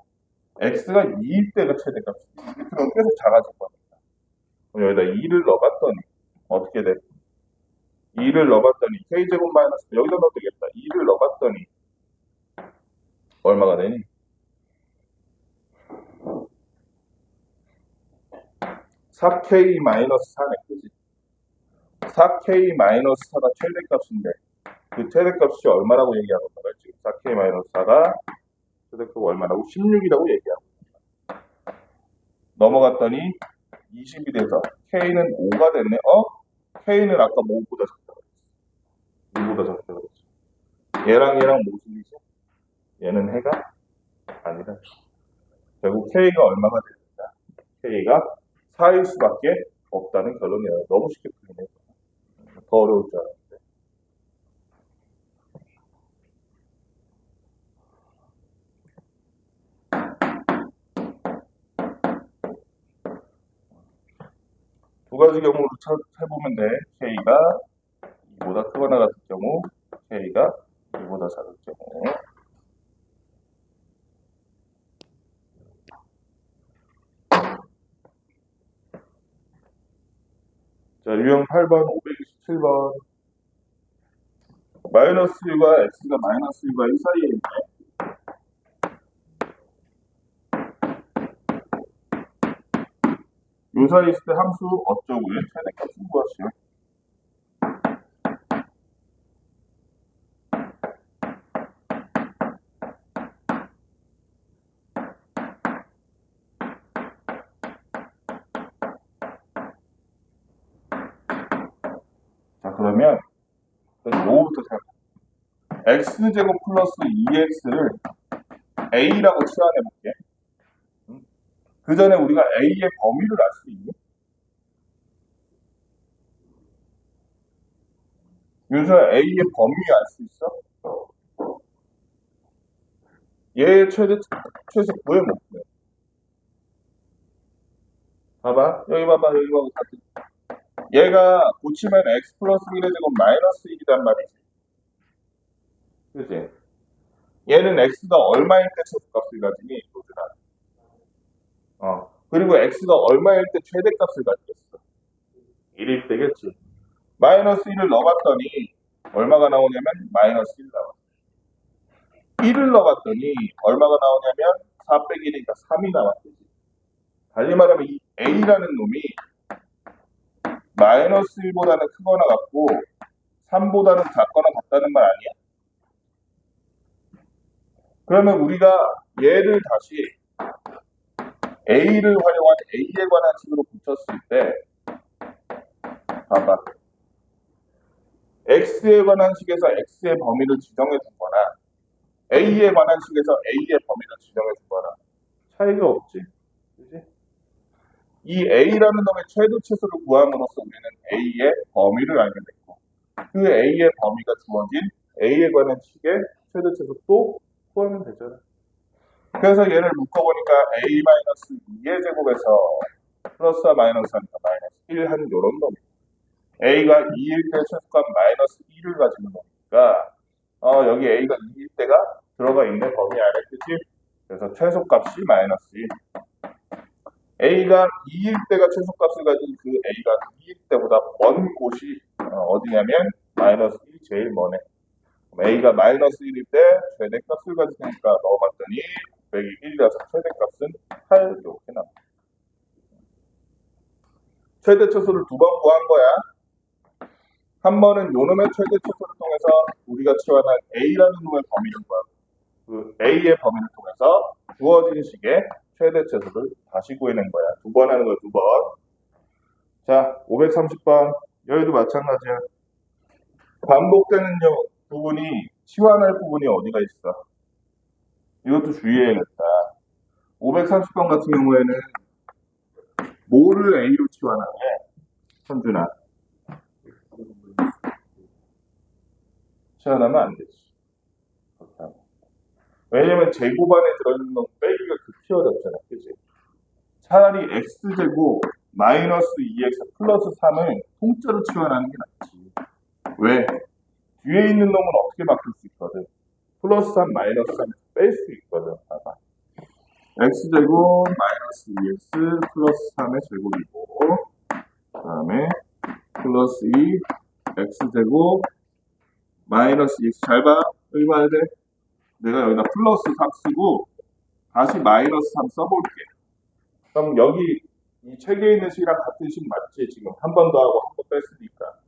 x가 2일 때가 최대값이야. 밑으로 계속 작아질 거니까. 그럼 여기다 2를 넣어봤더니 어떻게 돼? 2를 넣어봤더니 k제곱 마이너스 여기다 넣어도 되겠다. 2를 넣어봤더니 얼마가 되니? 4K-4네, 그지? 4K-4가 최대값인데, 그 최대값이 얼마라고 얘기하고 있는 거야, 지금? 4K-4가 최대값 얼마라고? 16이라고 얘기하고. 넘어갔더니 20이 돼서 K는 5가 됐네. K는 아까 뭐보다 작다 그랬어. 2보다 작다 그랬어. 얘랑 무슨 일이지? 얘는 해가 아니라. 결국 K가 얼마가 되느냐? K가 4일 수밖에 없다는 결론이에요. 너무 쉽게 풀리네. 더 어려울 줄 알았는데. 두 가지 경우로 해보면 돼. K가 2보다 크거나 같을 경우, K가 2보다 작을 경우. 자, 유형 8번, 527번. 마이너스 1과 x가 마이너스 1과 1 사이에 있네. 요 사이에 있을 때 함수 어쩌고의 최대값은 무엇이요? 자, 그러면 뭐부터 생각해? x제곱 플러스 2x를 a라고 치환해 볼게. 그 전에 우리가 a의 범위를 알 수 있니? 윤서야, a의 범위 알 수 있어? 얘의 최소 구해 못 구해. 봐봐, 여기 봐봐, 여기 봐봐. 얘가 고치면 x 플러스 1의 제곱 마이너스 1이란 말이지. 그치? 얘는 x가 얼마일 때 최소값을 가지니? 그리고 x가 얼마일 때 최대값을 가지겠어? 1일 때겠지. 마이너스 1을 넣어봤더니 얼마가 나오냐면 마이너스 1 나와. 1을 넣어봤더니 얼마가 나오냐면 4 빼기 1이니까 3이 나왔지. 달리 말하면 이 a라는 놈이 마이너스 1보다는 크거나 같고 3보다는 작거나 같다는 말 아니야? 그러면 우리가 얘를 다시 a를 활용한 a에 관한 식으로 붙였을 때 봐봐. x에 관한 식에서 x의 범위를 지정해 주거나 a에 관한 식에서 a의 범위를 지정해 주거나 차이가 없지. 그치? 이 a라는 놈의 최대치수를 구함으로써 우리는 a의 범위를 알게 됐고 그 a의 범위가 주어진 a에 관한 식의 최대치수 또 구하면 되잖아. 그래서 얘를 묶어보니까 a-2의 제곱에서 플러스와 마이너스 하니까 마이너스 1 한 요런 놈. a가 2일 때 최소값 마이너스 1을 가지는 거니까 여기 a가 2일 때가 들어가 있는 범위 안에 그치? 그래서 최소값이 마이너스 1. a가 2일 때가 최소값을 가진 그 a가 2일 때보다 먼 곳이 어디냐면 마이너스 1이 제일 머네. a가 마이너스 1일 때 최대값을 가지니까 넣어봤더니 100이 1이라서 최대값은 8 이렇게 나와. 최대차수를 두 번 구한 거야. 한 번은 요놈의 최대차수를 통해서 우리가 치환한 a라는 놈의 범위를 구하고 그 a의 범위를 통해서 주어진 식의 최대차수를 다시 구해낸 거야. 두 번 하는 거야, 두 번. 자, 530번. 여기도 마찬가지야. 반복되는 부분이 치환할 부분이 어디가 있어? 이것도 주의해야겠다. 530번 같은 경우에는 뭐를 a로 치환하냐? 현준아. 치환하면 안 되지. 왜냐면 제곱 안에 들어있는 건 빼기가 극히 어렵잖아. 그치? 차라리 x제곱 마이너스 2x 플러스 3을 통째로 치환하는 게 낫지. 왜? 뒤에 있는 놈은 어떻게 바꿀 수 있거든? 플러스 3 마이너스 3 뺄 수 있거든. 봐봐. x제곱 마이너스 2x 플러스 3의 제곱이고 그 다음에 플러스 2 x제곱 마이너스 2x 잘 봐. 여기 봐야 돼. 내가 여기다 플러스 3 쓰고 다시 마이너스 3 써볼게. 그럼 여기 이 책에 있는 식이랑 같은 식 맞지? 지금 한 번 더 하고 한 번 뺐으니까.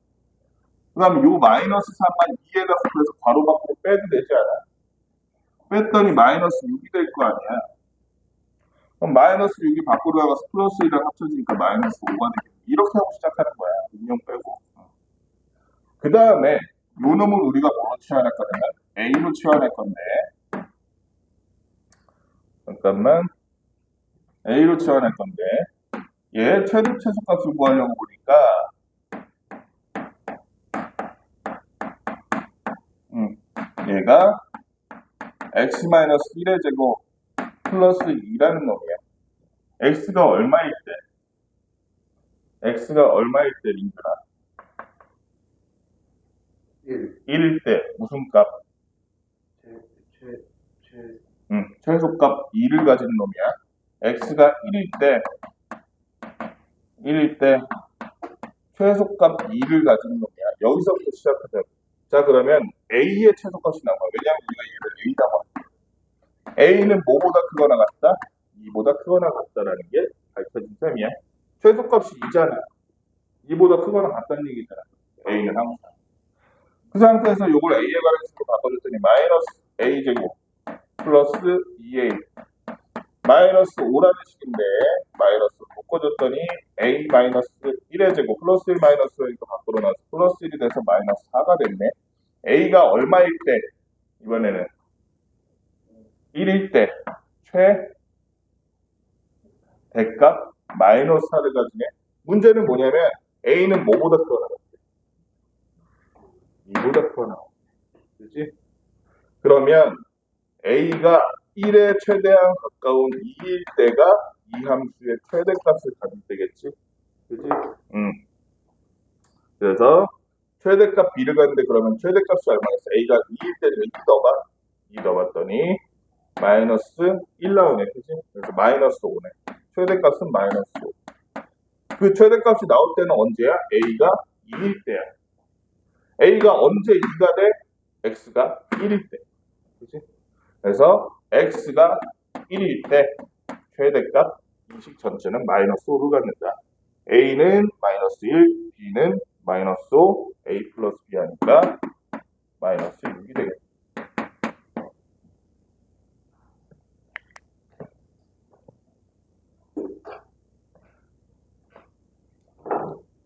그 다음에 요 마이너스 3만 2에다 곱해서 괄호 밖으로 빼도 되지 않아? 뺐더니 마이너스 6이 될 거 아니야. 그럼 마이너스 6이 밖으로 나가서 플러스 1이랑 합쳐지니까 마이너스 5가 되겠네. 이렇게 하고 시작하는 거야. 인용 빼고. 그 다음에 요 놈을 우리가 뭐로 치환할 거냐면 A로 치환할 건데 잠깐만 A로 치환할 건데 얘 최대 최소값을 구하려고 보니까 얘가 x-1의 제곱 플러스 2라는 놈이야. x가 얼마일 때? x가 얼마일 때 링크나? 1일 때 무슨 값? 최소값 2를 가진 놈이야. x가 1일 때 최소값 2를 가진 놈이야. 여기서부터 시작하자. 자, 그러면 a의 최소값이 나온 거야. 왜냐하면 우리가 얘를 a라고 하니까. a는 뭐보다 크거나 같다? 2보다 크거나 같다라는 게 밝혀진 셈이야. 최소값이 2잖아. 2보다 크거나 같다는 얘기잖아. a는 항상. 그 상태에서 이걸 a에 관한 식으로 바꿔줬더니 마이너스 a제곱 플러스 2a 마이너스 5라는 식인데 마이너스 묶어줬더니 a 마이너스 1의 제곱 플러스 1 마이너스 1도 밖으로 나서 플러스 1이 돼서 마이너스 4가 됐네. a가 얼마일 때? 이번에는 1일 때 최대값 마이너스 4를 가지네. 문제는 뭐냐면 a는 뭐보다 크거나 같아? 2보다 크거나. 그렇지? 그러면 a가 1에 최대한 가까운 2일 때가 이 함수의 최대값을 가질 때겠지? 그치? 그래서 최대값 b를 가는데 그러면 최대값이 얼마겠어? a가 2일 때는 2 넣어봤더니 마이너스 1 나오네. 그치? 그래서 마이너스 5네. 최대값은 마이너스 5. 그 최대값이 나올 때는 언제야? a가 2일 때야. a가 언제 2가 돼? x가 1일 때. 그치? 그래서 x가 1일 때 최대값 이식 전체는 마이너스 5를 갖는다. a는 마이너스 1, b는 마이너스 5, a 플러스 b 하니까 마이너스 6이 되겠다.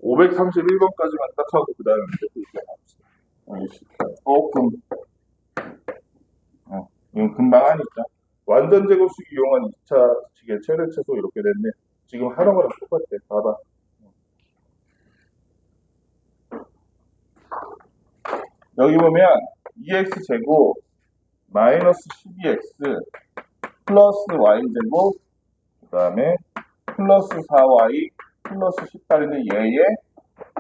(531번까지만) 딱 하고 그 다음에 이제 조금 이건 금방 하니까 완전 제곱식 이용한 2차 식의 최대 최소 이렇게 됐네. 지금 하는 거랑 똑같아. 봐봐. 여기 보면 2x제곱 마이너스 12x 플러스 y제곱 그 다음에 플러스 4y 플러스 18인데 얘의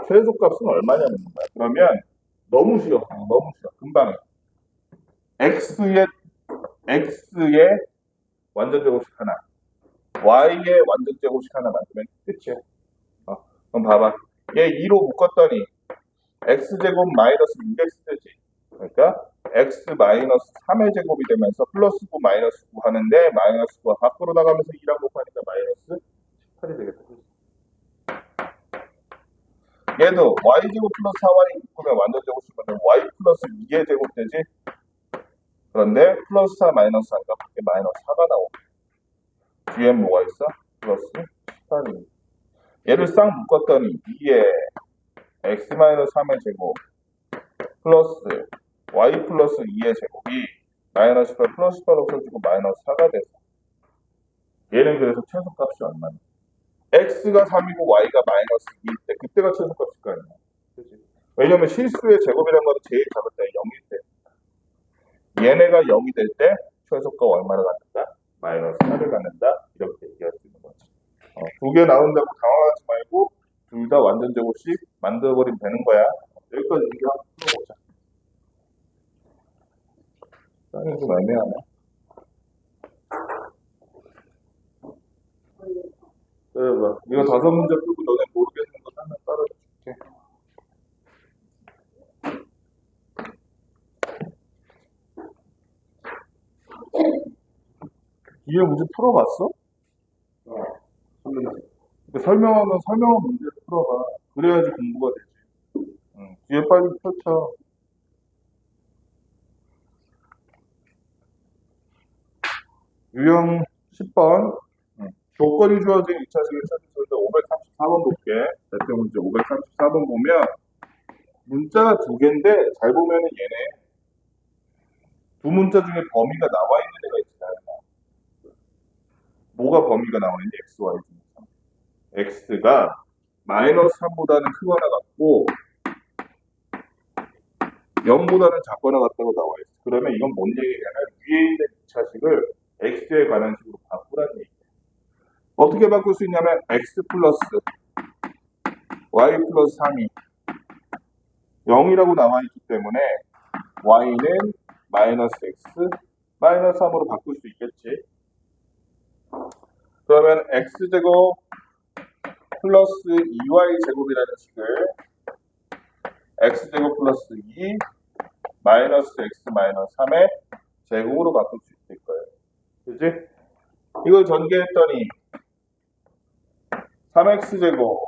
최소값은 얼마냐는 거야. 그러면 너무 쉬워. 너무 쉬워. 금방 해. x의 완전 제곱식 하나 y의 완전 제곱식 하나 만들면 끝이야. 그럼 봐봐. 얘 2로 묶었더니 x제곱 마이너스 6x 되지. 그러니까 x 마이너스 3의 제곱이 되면서 플러스 9 마이너스 9 하는데 마이너스 9가 밖으로 나가면서 2랑 곱하니까 마이너스 18이 되겠다. 얘도 y제곱 플러스 4y 묶으면 완전 제곱식이면 y 플러스 2의 제곱 되지. 그런데 플러스 4 마이너스 4가 밖에 마이너스 4가 나오고 뒤에 뭐가 있어? 플러스 18이. 얘를 싹 묶었더니 2에 x 마이너스 3의 제곱 플러스 y 플러스 2의 제곱이 마이너스 18 플러스 18 없어지고 마이너스 4가 돼서 얘는 그래서 최소값이 얼마냐? x가 3이고 y가 마이너스 2일 때 그때가 최소값일 거 아니야. 그치? 왜냐면 실수의 제곱이라는 건 제일 작을 때 0일 때 얘네가 0이 될 때 최소값 얼마를 갖는다? 마이너스 4를 갖는다. 이렇게 얘기할 수 있는 거지. 두 개 나온다고 당황하지 말고 둘 다 완전 제곱식 만들어버리면 되는 거야. 여기까지 얘기 한번 풀어보자. 짱이 좀 애매하네. 그래봐. 이거 5문제 풀고 너네 모르겠는 거 하나 따라줄게. 뒤에 문제 풀어봤어? 설명은 문제를 풀어봐. 그래야지 공부가 되지. 뒤에 빨리 펼쳐. 유형 10번. 조건이 주어진 2차식을 찾으셨는데 534번 볼게. 대표 문제 534번 보면 문자가 두 개인데 잘 보면은 얘네 두 문자 중에 범위가 나와 있는 애가 있지. 뭐가 범위가 나와 있니? x, y 중에서. x가 마이너스 3보다는 크거나 같고 0보다는 작거나 같다고 나와 있어. 그러면 이건 뭔 얘기냐면 위에 있는 2차식을 x에 관한 식으로 바꾸라는 얘기야. 어떻게 바꿀 수 있냐면 x 플러스 y 플러스 3이 0이라고 나와 있기 때문에 y는 마이너스 x 마이너스 3으로 바꿀 수 있겠지. 그러면 x제곱 플러스 2y 제곱이라는 식을 x제곱 플러스 2 마이너스 x 마이너스 3의 제곱으로 바꿀 수 있을 거예요. 그지? 이걸 전개했더니 3x제곱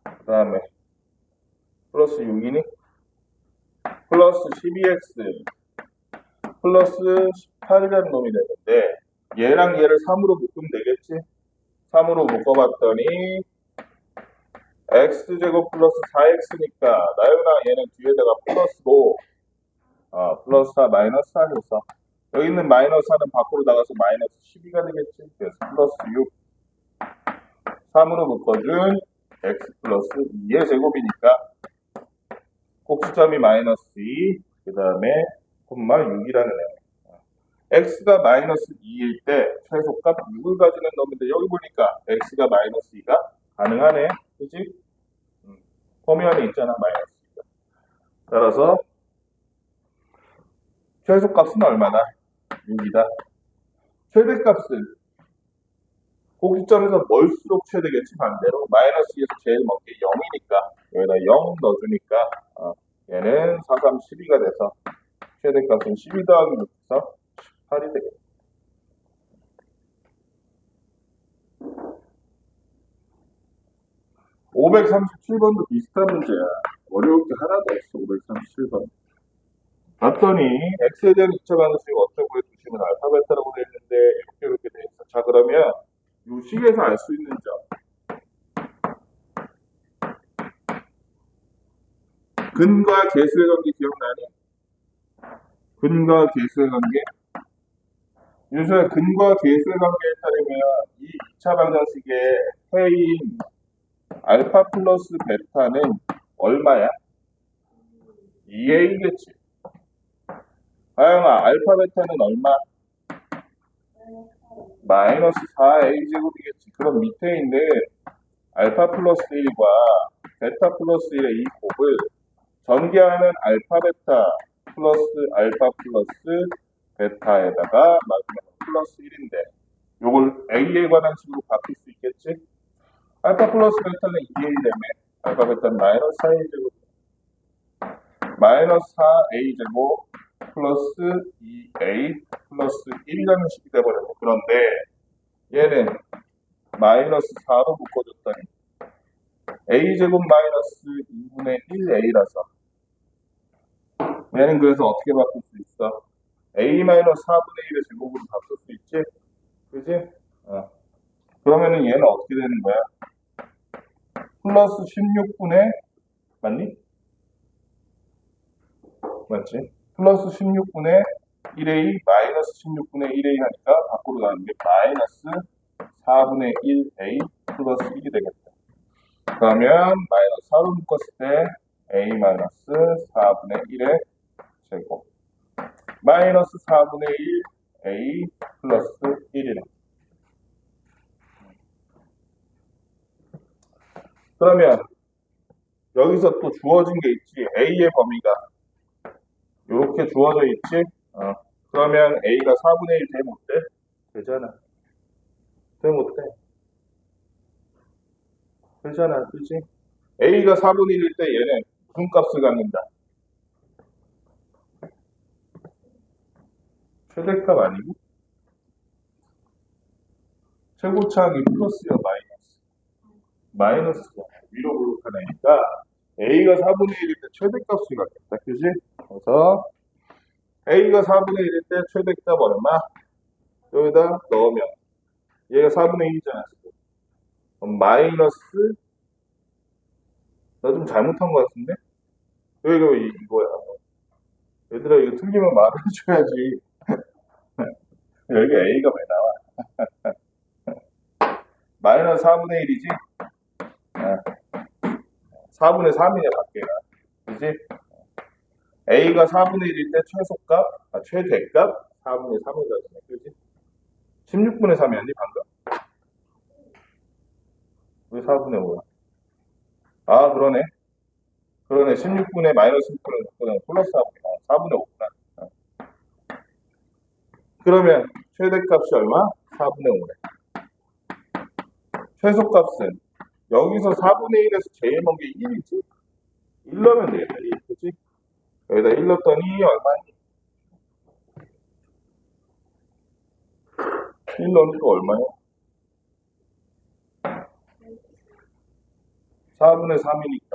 그 다음에 플러스 6이니 플러스 12x 플러스 18이라는 놈이 되는데 얘랑 얘를 3으로 묶으면 되겠지? 3으로 묶어봤더니 x제곱 플러스 4x니까 나연아 얘는 뒤에다가 플러스로 플러스 4 마이너스 4 줬어. 여기 있는 마이너스 4는 밖으로 나가서 마이너스 12가 되겠지? 그래서 플러스 6 3으로 묶어준 x 플러스 2의 제곱이니까 꼭지점이 마이너스 2 그 다음에 콤마 6이라는 애. x가 마이너스 2일 때 최소값 6을 가지는 놈인데 여기 보니까 x가 마이너스 2가 가능하네. 그치? 범위 안에 있잖아 마이너스 2가. 따라서 최소값은 얼마나? 6이다. 최대값은 꼭지점에서 멀수록 최대겠지. 반대로 마이너스 2에서 제일 먼 게 0이니까 여기다 0 넣어주니까 얘는 4, 3, 12가 돼서 최대값은 12 더하기 6에서 18이 되겠다. (537번도) 비슷한 문제야. 어려울 게 하나도 없어. 537번 봤더니 x에 대한 2차 방정식을 어쩌고 해주시면 알파 베타라고 되어 있는데 이렇게 되어 있어. 자, 그러면 이 식에서 알 수 있는 점 근과 계수의 관계 기억나니? 근과 계수의 관계? 요새 근과 계수의 관계에 따르면 이 2차 방정식의 해인 알파 플러스 베타는 얼마야? 2a겠지. 하영아, 알파 베타는 얼마? 마이너스 4a 제곱이겠지. 그럼 밑에 있는 알파 플러스 1과 베타 플러스 1의 이 곱을 전개하는 알파 베타 플러스 알파 플러스 베타에다가 마지막으로 플러스 1인데 요걸 a에 관한 식으로 바뀔 수 있겠지? 알파 플러스 베타는 2a 되면 알파 베타는 마이너스 4a 제곱 마이너스 4a 제곱 플러스 2a 플러스 1이라는 식이 돼버렸네. 그런데 얘는 마이너스 4로 묶어줬더니 a제곱 마이너스 2분의 1a라서 얘는 그래서 어떻게 바꿀 수 있어? a 마이너스 4분의 1의 제곱으로 바꿀 수 있지? 그지? 그러면은 얘는 어떻게 되는 거야? 플러스 16분의 맞니? 맞지? 플러스 16분의 1a 마이너스 16분의 1a 하니까 밖으로 나가는 게 마이너스 4분의 1a 플러스 1이 되겠다. 그러면 마이너스 4로 묶었을 때 a 마이너스 4분의 1의 제곱 마이너스 4분의 1 a 플러스 1이네. 그러면 여기서 또 주어진 게 있지. a의 범위가 이렇게 주어져 있지. 그러면 a가 4분의 1 돼? 못 돼? 되잖아. 돼? 못 돼? 되잖아. 그치? a가 4분의 1일 때 얘는 무슨 값을 갖는다? 최대값 아니고? 최고차항이 플러스야, 마이너스야. 위로 부족한 A가 A가 4분의 1일 때 최대값이 같겠다. 그지? 그래서 A가 4분의 1일 때 최대값 얼마? 여기다 넣으면 얘가 4분의 1이잖아. 그럼 마이너스, 나 좀 잘못한 것 같은데? 여기가 왜 이거야? 얘들아, 이거 틀리면 말을 해줘야지. 여기 A가 왜 나와? 마이너스 4분의 1이지? 4분의 3이냐, 밖에가. 그지? A가 4분의 1일 때 최대값 4분의 3을 가지네. 그지? 16분의 3이었니, 방금? 왜 4분의 5야? 아, 그러네. 16분의 마이너스 6분의 플러스 4분의 5구나. 그러면 최대값이 얼마? 4분의 5래. 최소값은 여기서 4분의 1에서 제일 먼 게 1이지? 1 넣으면 되겠다. 1, 그치? 여기다 1 넣었더니 얼마니? 1 넣으니까 얼마야? 4분의 3이니까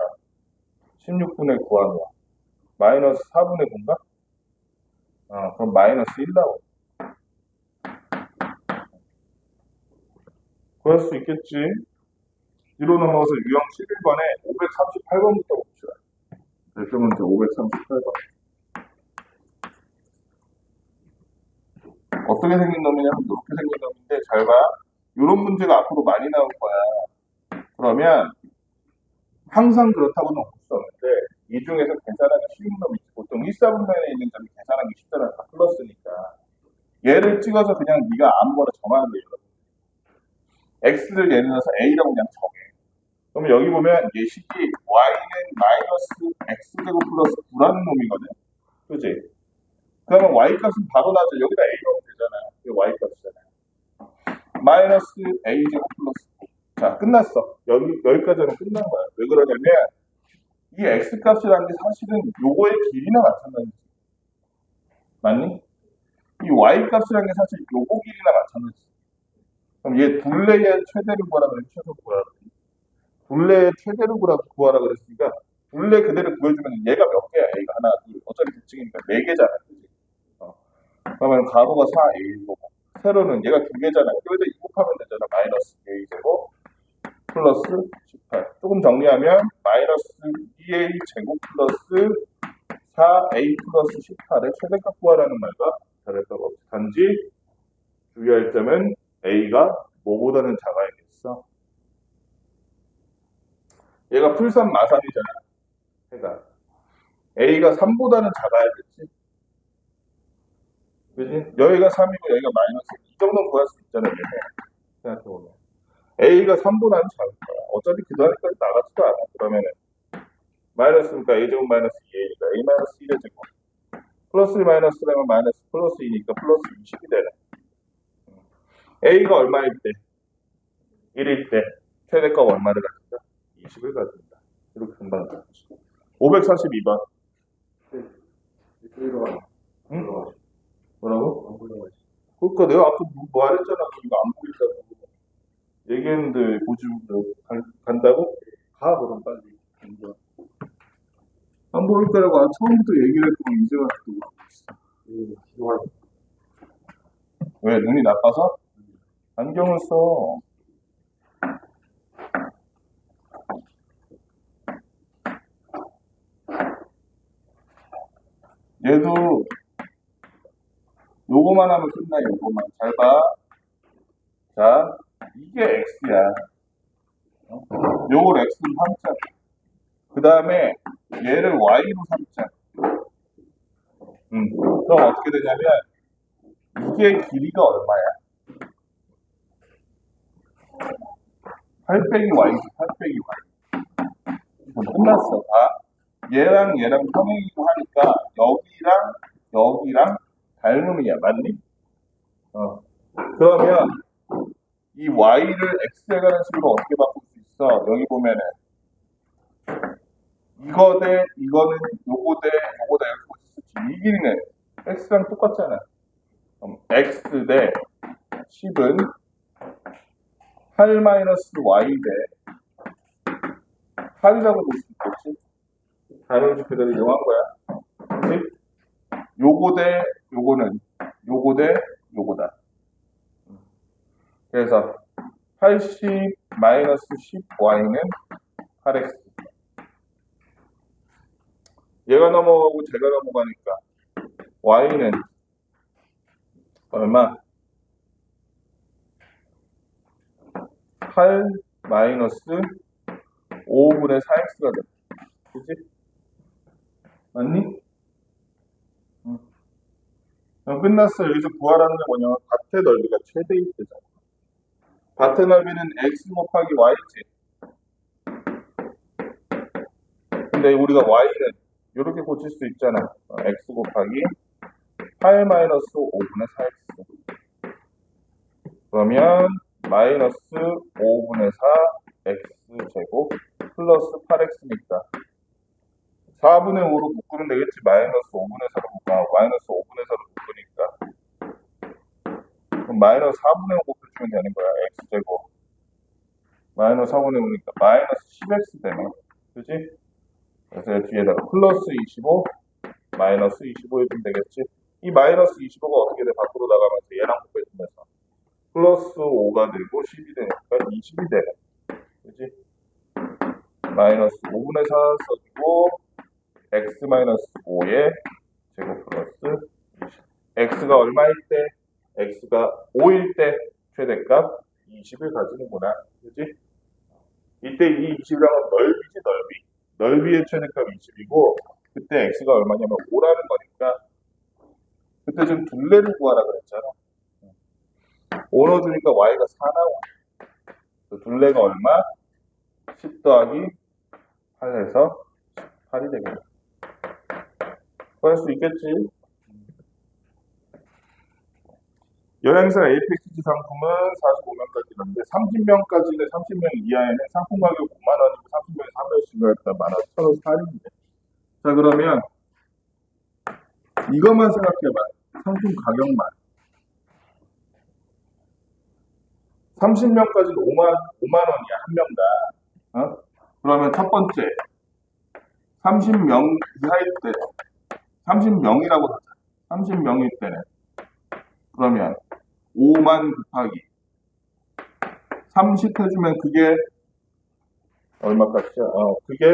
16분의 9하는 거야. 마이너스 4분의 9인가? 그럼 마이너스 1 나오고. 구할 수 있겠지? 뒤로 넘어가서 유형 11번에 538번부터 봅시다. 대표 문제 538번. 어떻게 생긴 놈이냐면 이렇게 생긴 놈인데 잘 봐. 이런 문제가 앞으로 많이 나올 거야. 그러면 항상 그렇다고는 볼 수 없는데 이 중에서 계산하기 쉬운 놈이 있지. 보통 1사분면에 있는 점이 계산하기 쉽잖아. 다 플러스니까. 얘를 찍어서 그냥 네가 아무거나 정하는 거예요. x를 예를 들어서 a라고 그냥 정해. 그러면 여기 보면 예식이 y는 마이너스 x제곱 플러스 9라는 놈이거든. 그지? 그러면 y값은 바로 나죠. 여기다 a 넣으면 되잖아. 이게 y값이잖아. 마이너스 a제곱 플러스 9. 자, 끝났어. 여기까지는 끝난 거야. 왜 그러냐면 이 x값이라는 게 사실은 요거의 길이나 마찬가지지. 맞니? 이 y값이라는 게 사실 요거 길이나 마찬가지지. 그럼 얘 둘레의 최대를 구하라 그러면 최소 구하라 그래. 둘레의 최대를 구하라 그랬으니까 둘레 그대로 구해주면 얘가 몇 개야? a가 하나, 둘. 어차피 대칭이니까 4개잖아. 그치? 그러면 가로가 4a고 세로는 얘가 2개잖아. 여기다 2 곱하면 되잖아. 마이너스 a제곱 플러스 18. 조금 정리하면 마이너스 2a 제곱 플러스 4a 플러스 18의 최대값 구하라는 말과 다를 바가 없지. 단지 주의할 점은 a가 뭐보다는 작아야겠어. 얘가 풀3 마3이잖아. 해가 a가 3보다는 작아야겠지. 그지? 여기가 3이고 여기가 마이너스. 이 정도는 구할 수 있잖아. 얘네. 생각해보면 a가 3보다는 작을 거야. 어차피 그 단위까지 나가지도 않아. 그러면은 마이너스니까 a제곱 마이너스 2a니까 a 마이너스 1의 제곱 플러스 마이너스라면 마이너스 플러스 2니까 플러스 20이 되네. a가 얼마일 때? 1일 때 최대값 얼마를 가진다? 20을 가진다. 이렇게 금방 가지고 542번. 응? 뭐라고? 그러니까 내가 아까 뭐 말했잖아. 이거 안 보인다고 얘기했는데 보지 간다고? 가 그럼 빨리. 안 보일 거라고 처음부터 얘기를 했고 이제 와서 또 왜? 눈이 나빠서? 안경을 써. 얘도 요거만 하면 끝나. 요거만 잘 봐. 자, 이게 x야. 요걸 x로 삼자. 그 다음에 얘를 y로 삼자. 그럼 어떻게 되냐면 이게 길이가 얼마야? 8 빼기 y지. 8 빼기 y. 그럼 끝났어. 얘랑 평행이고 하니까 여기랑 닮음이야. 맞니? 그러면 이 y를 x에 가는 식으로 어떻게 바꿀 수 있어? 여기 보면은 이거 대 이거는 요거 대 요거다 이렇게 볼 수 있지. 이 길이는 x랑 똑같잖아. 그럼 x 대 10은 8 마이너스 y 대 8이라고 볼 수 있겠지? 다른 그대로 이용한 거야. 그치? 요거 대 요거는 요거 대 요거다. 그래서 80 마이너스 10y는 8x. 얘가 넘어가고 제가 넘어가니까 y는 얼마? 8 마이너스 5분의 4x가 돼. 그치? 맞니? 응. 그럼 끝났어. 여기서 구하라는 게 뭐냐면 밭의 넓이가 최대일 때잖아. 밭의 넓이는 x 곱하기 y지. 근데 우리가 y는 이렇게 고칠 수 있잖아. x 곱하기 8 마이너스 5분의 4x. 그러면 마이너스 5분의 4 x 제곱 플러스 8x니까 4분의 5로 묶으면 되겠지. 마이너스 5분의 4로 묶어. 마이너스 5분의 4로 묶으니까 그럼 마이너스 4분의 5 곱해주면 되는 거야. x제곱 마이너스 4분의 5니까 마이너스 10x 되네. 그치? 그래서 뒤에다가 플러스 25 마이너스 25 해주면 되겠지. 이 마이너스 25가 어떻게 돼? 밖으로 나가면서 얘랑 곱해주면서 플러스 5가 되고 10이 되니까 20이 되네. 그치? 마이너스 5분의 4 써주고 x 마이너스 5에 제곱 플러스 20. x가 얼마일 때? x가 5일 때 최대값 20을 가지는구나. 그치? 이때 이 20이랑은 넓이지, 넓이. 넓이의 최대값 20이고 그때 x가 얼마냐면 5라는 거니까 그때 좀 둘레를 구하라 그랬잖아. 5 넣어주니까 y가 4 나오네. 그 둘레가 얼마? 10 더하기 8에서 8이 되겠네. 구할 수 있겠지? 여행사 에이펙스 상품은 45명까지인데 30명까지는 30명 이하에는 상품 가격 5만 원이고 30명이 300씩 했다 만 원, 1,000원 할인인데. 자 그러면 이것만 생각해봐. 상품 가격만. 30명까지는 5만 원이야 한 명당. 그러면 첫 번째 30명 이하일 때 30명이라고 하자. 30명일 때는 그러면 5만 곱하기 30 해주면 그게 얼마 값이야? 그게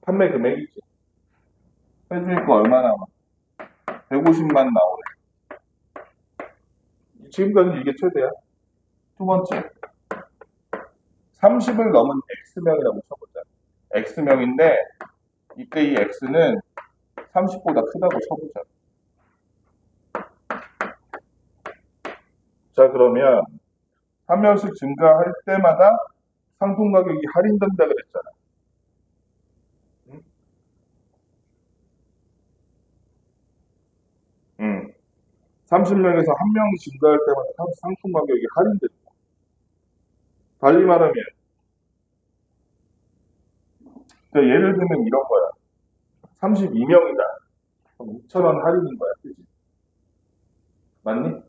판매 금액이지. 해주니까 얼마 나와? 150만 나오네. 지금까지 이게 최대야. 두 번째 30을 넘은 X명이라고 쳐보자. X명인데 이때 이 X는 30보다 크다고 쳐보자. 자 그러면 한 명씩 증가할 때마다 상품 가격이 할인된다 그랬잖아. 30명에서 한 명이 증가할 때마다 상품 가격이 할인된다. 달리 말하면 예를 들면 이런 거야. 32명이다. 그럼 2,000원 할인인 거야. 그지? 맞니?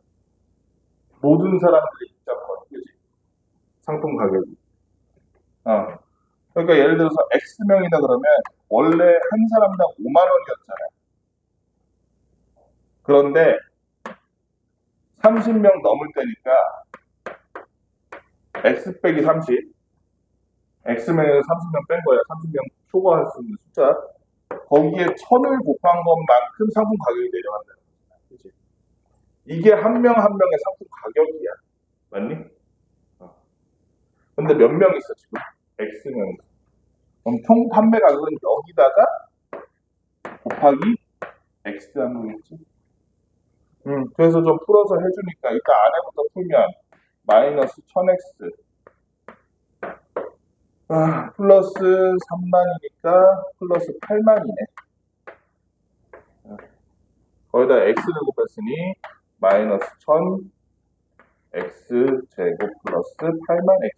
모든 사람들의 입장권. 그지? 상품 가격이. 그러니까 예를 들어서 X명이다 그러면 원래 한 사람당 5만 원이었잖아요. 그런데 30명 넘을 때니까 X 빼기 30 X명에서 30명 뺀 거야. 30명 초과할 수 있는 숫자. 거기에 1000을 곱한 것만큼 상품 가격이 내려간다는 거야. 그치? 이게 한 명 한 명의 상품 가격이야. 맞니? 근데 몇 명 있어 지금? X명. 그럼 총 판매 가격은 여기다가 곱하기 X 하는 거겠지? 그래서 좀 풀어서 해주니까 일단 안에부터 풀면 마이너스 1000X 플러스 3만이니까 플러스 8만이네. 거기다 x를 곱했으니 마이너스 1000 x 제곱 플러스 8만 x.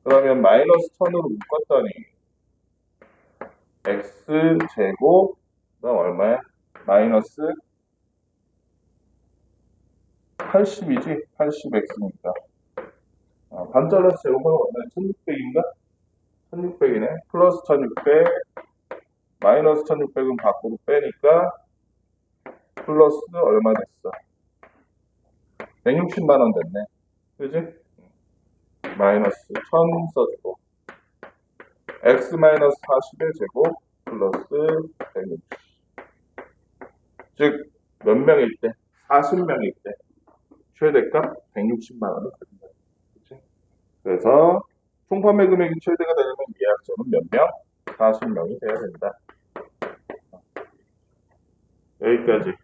그러면 마이너스 1000으로 묶었더니 x 제곱 너 얼마야? 마이너스 80이지? 80x니까. 반 잘라서 제곱하면 얼마야? 1600인가? 1600이네. 플러스 1600, 마이너스 1600은 밖으로 빼니까 플러스 얼마 됐어? 160만 원 됐네. 그지? 마이너스 1000 써주고 x 마이너스 40의 제곱 플러스 160. 즉 몇 명일 때? 40명일 때 최대값 160만 원을 가진 거야. 그치? 그래서 총판매 금액이 최대가 되려면 예약자는 몇 명? 40명이 돼야 된다. 여기까지.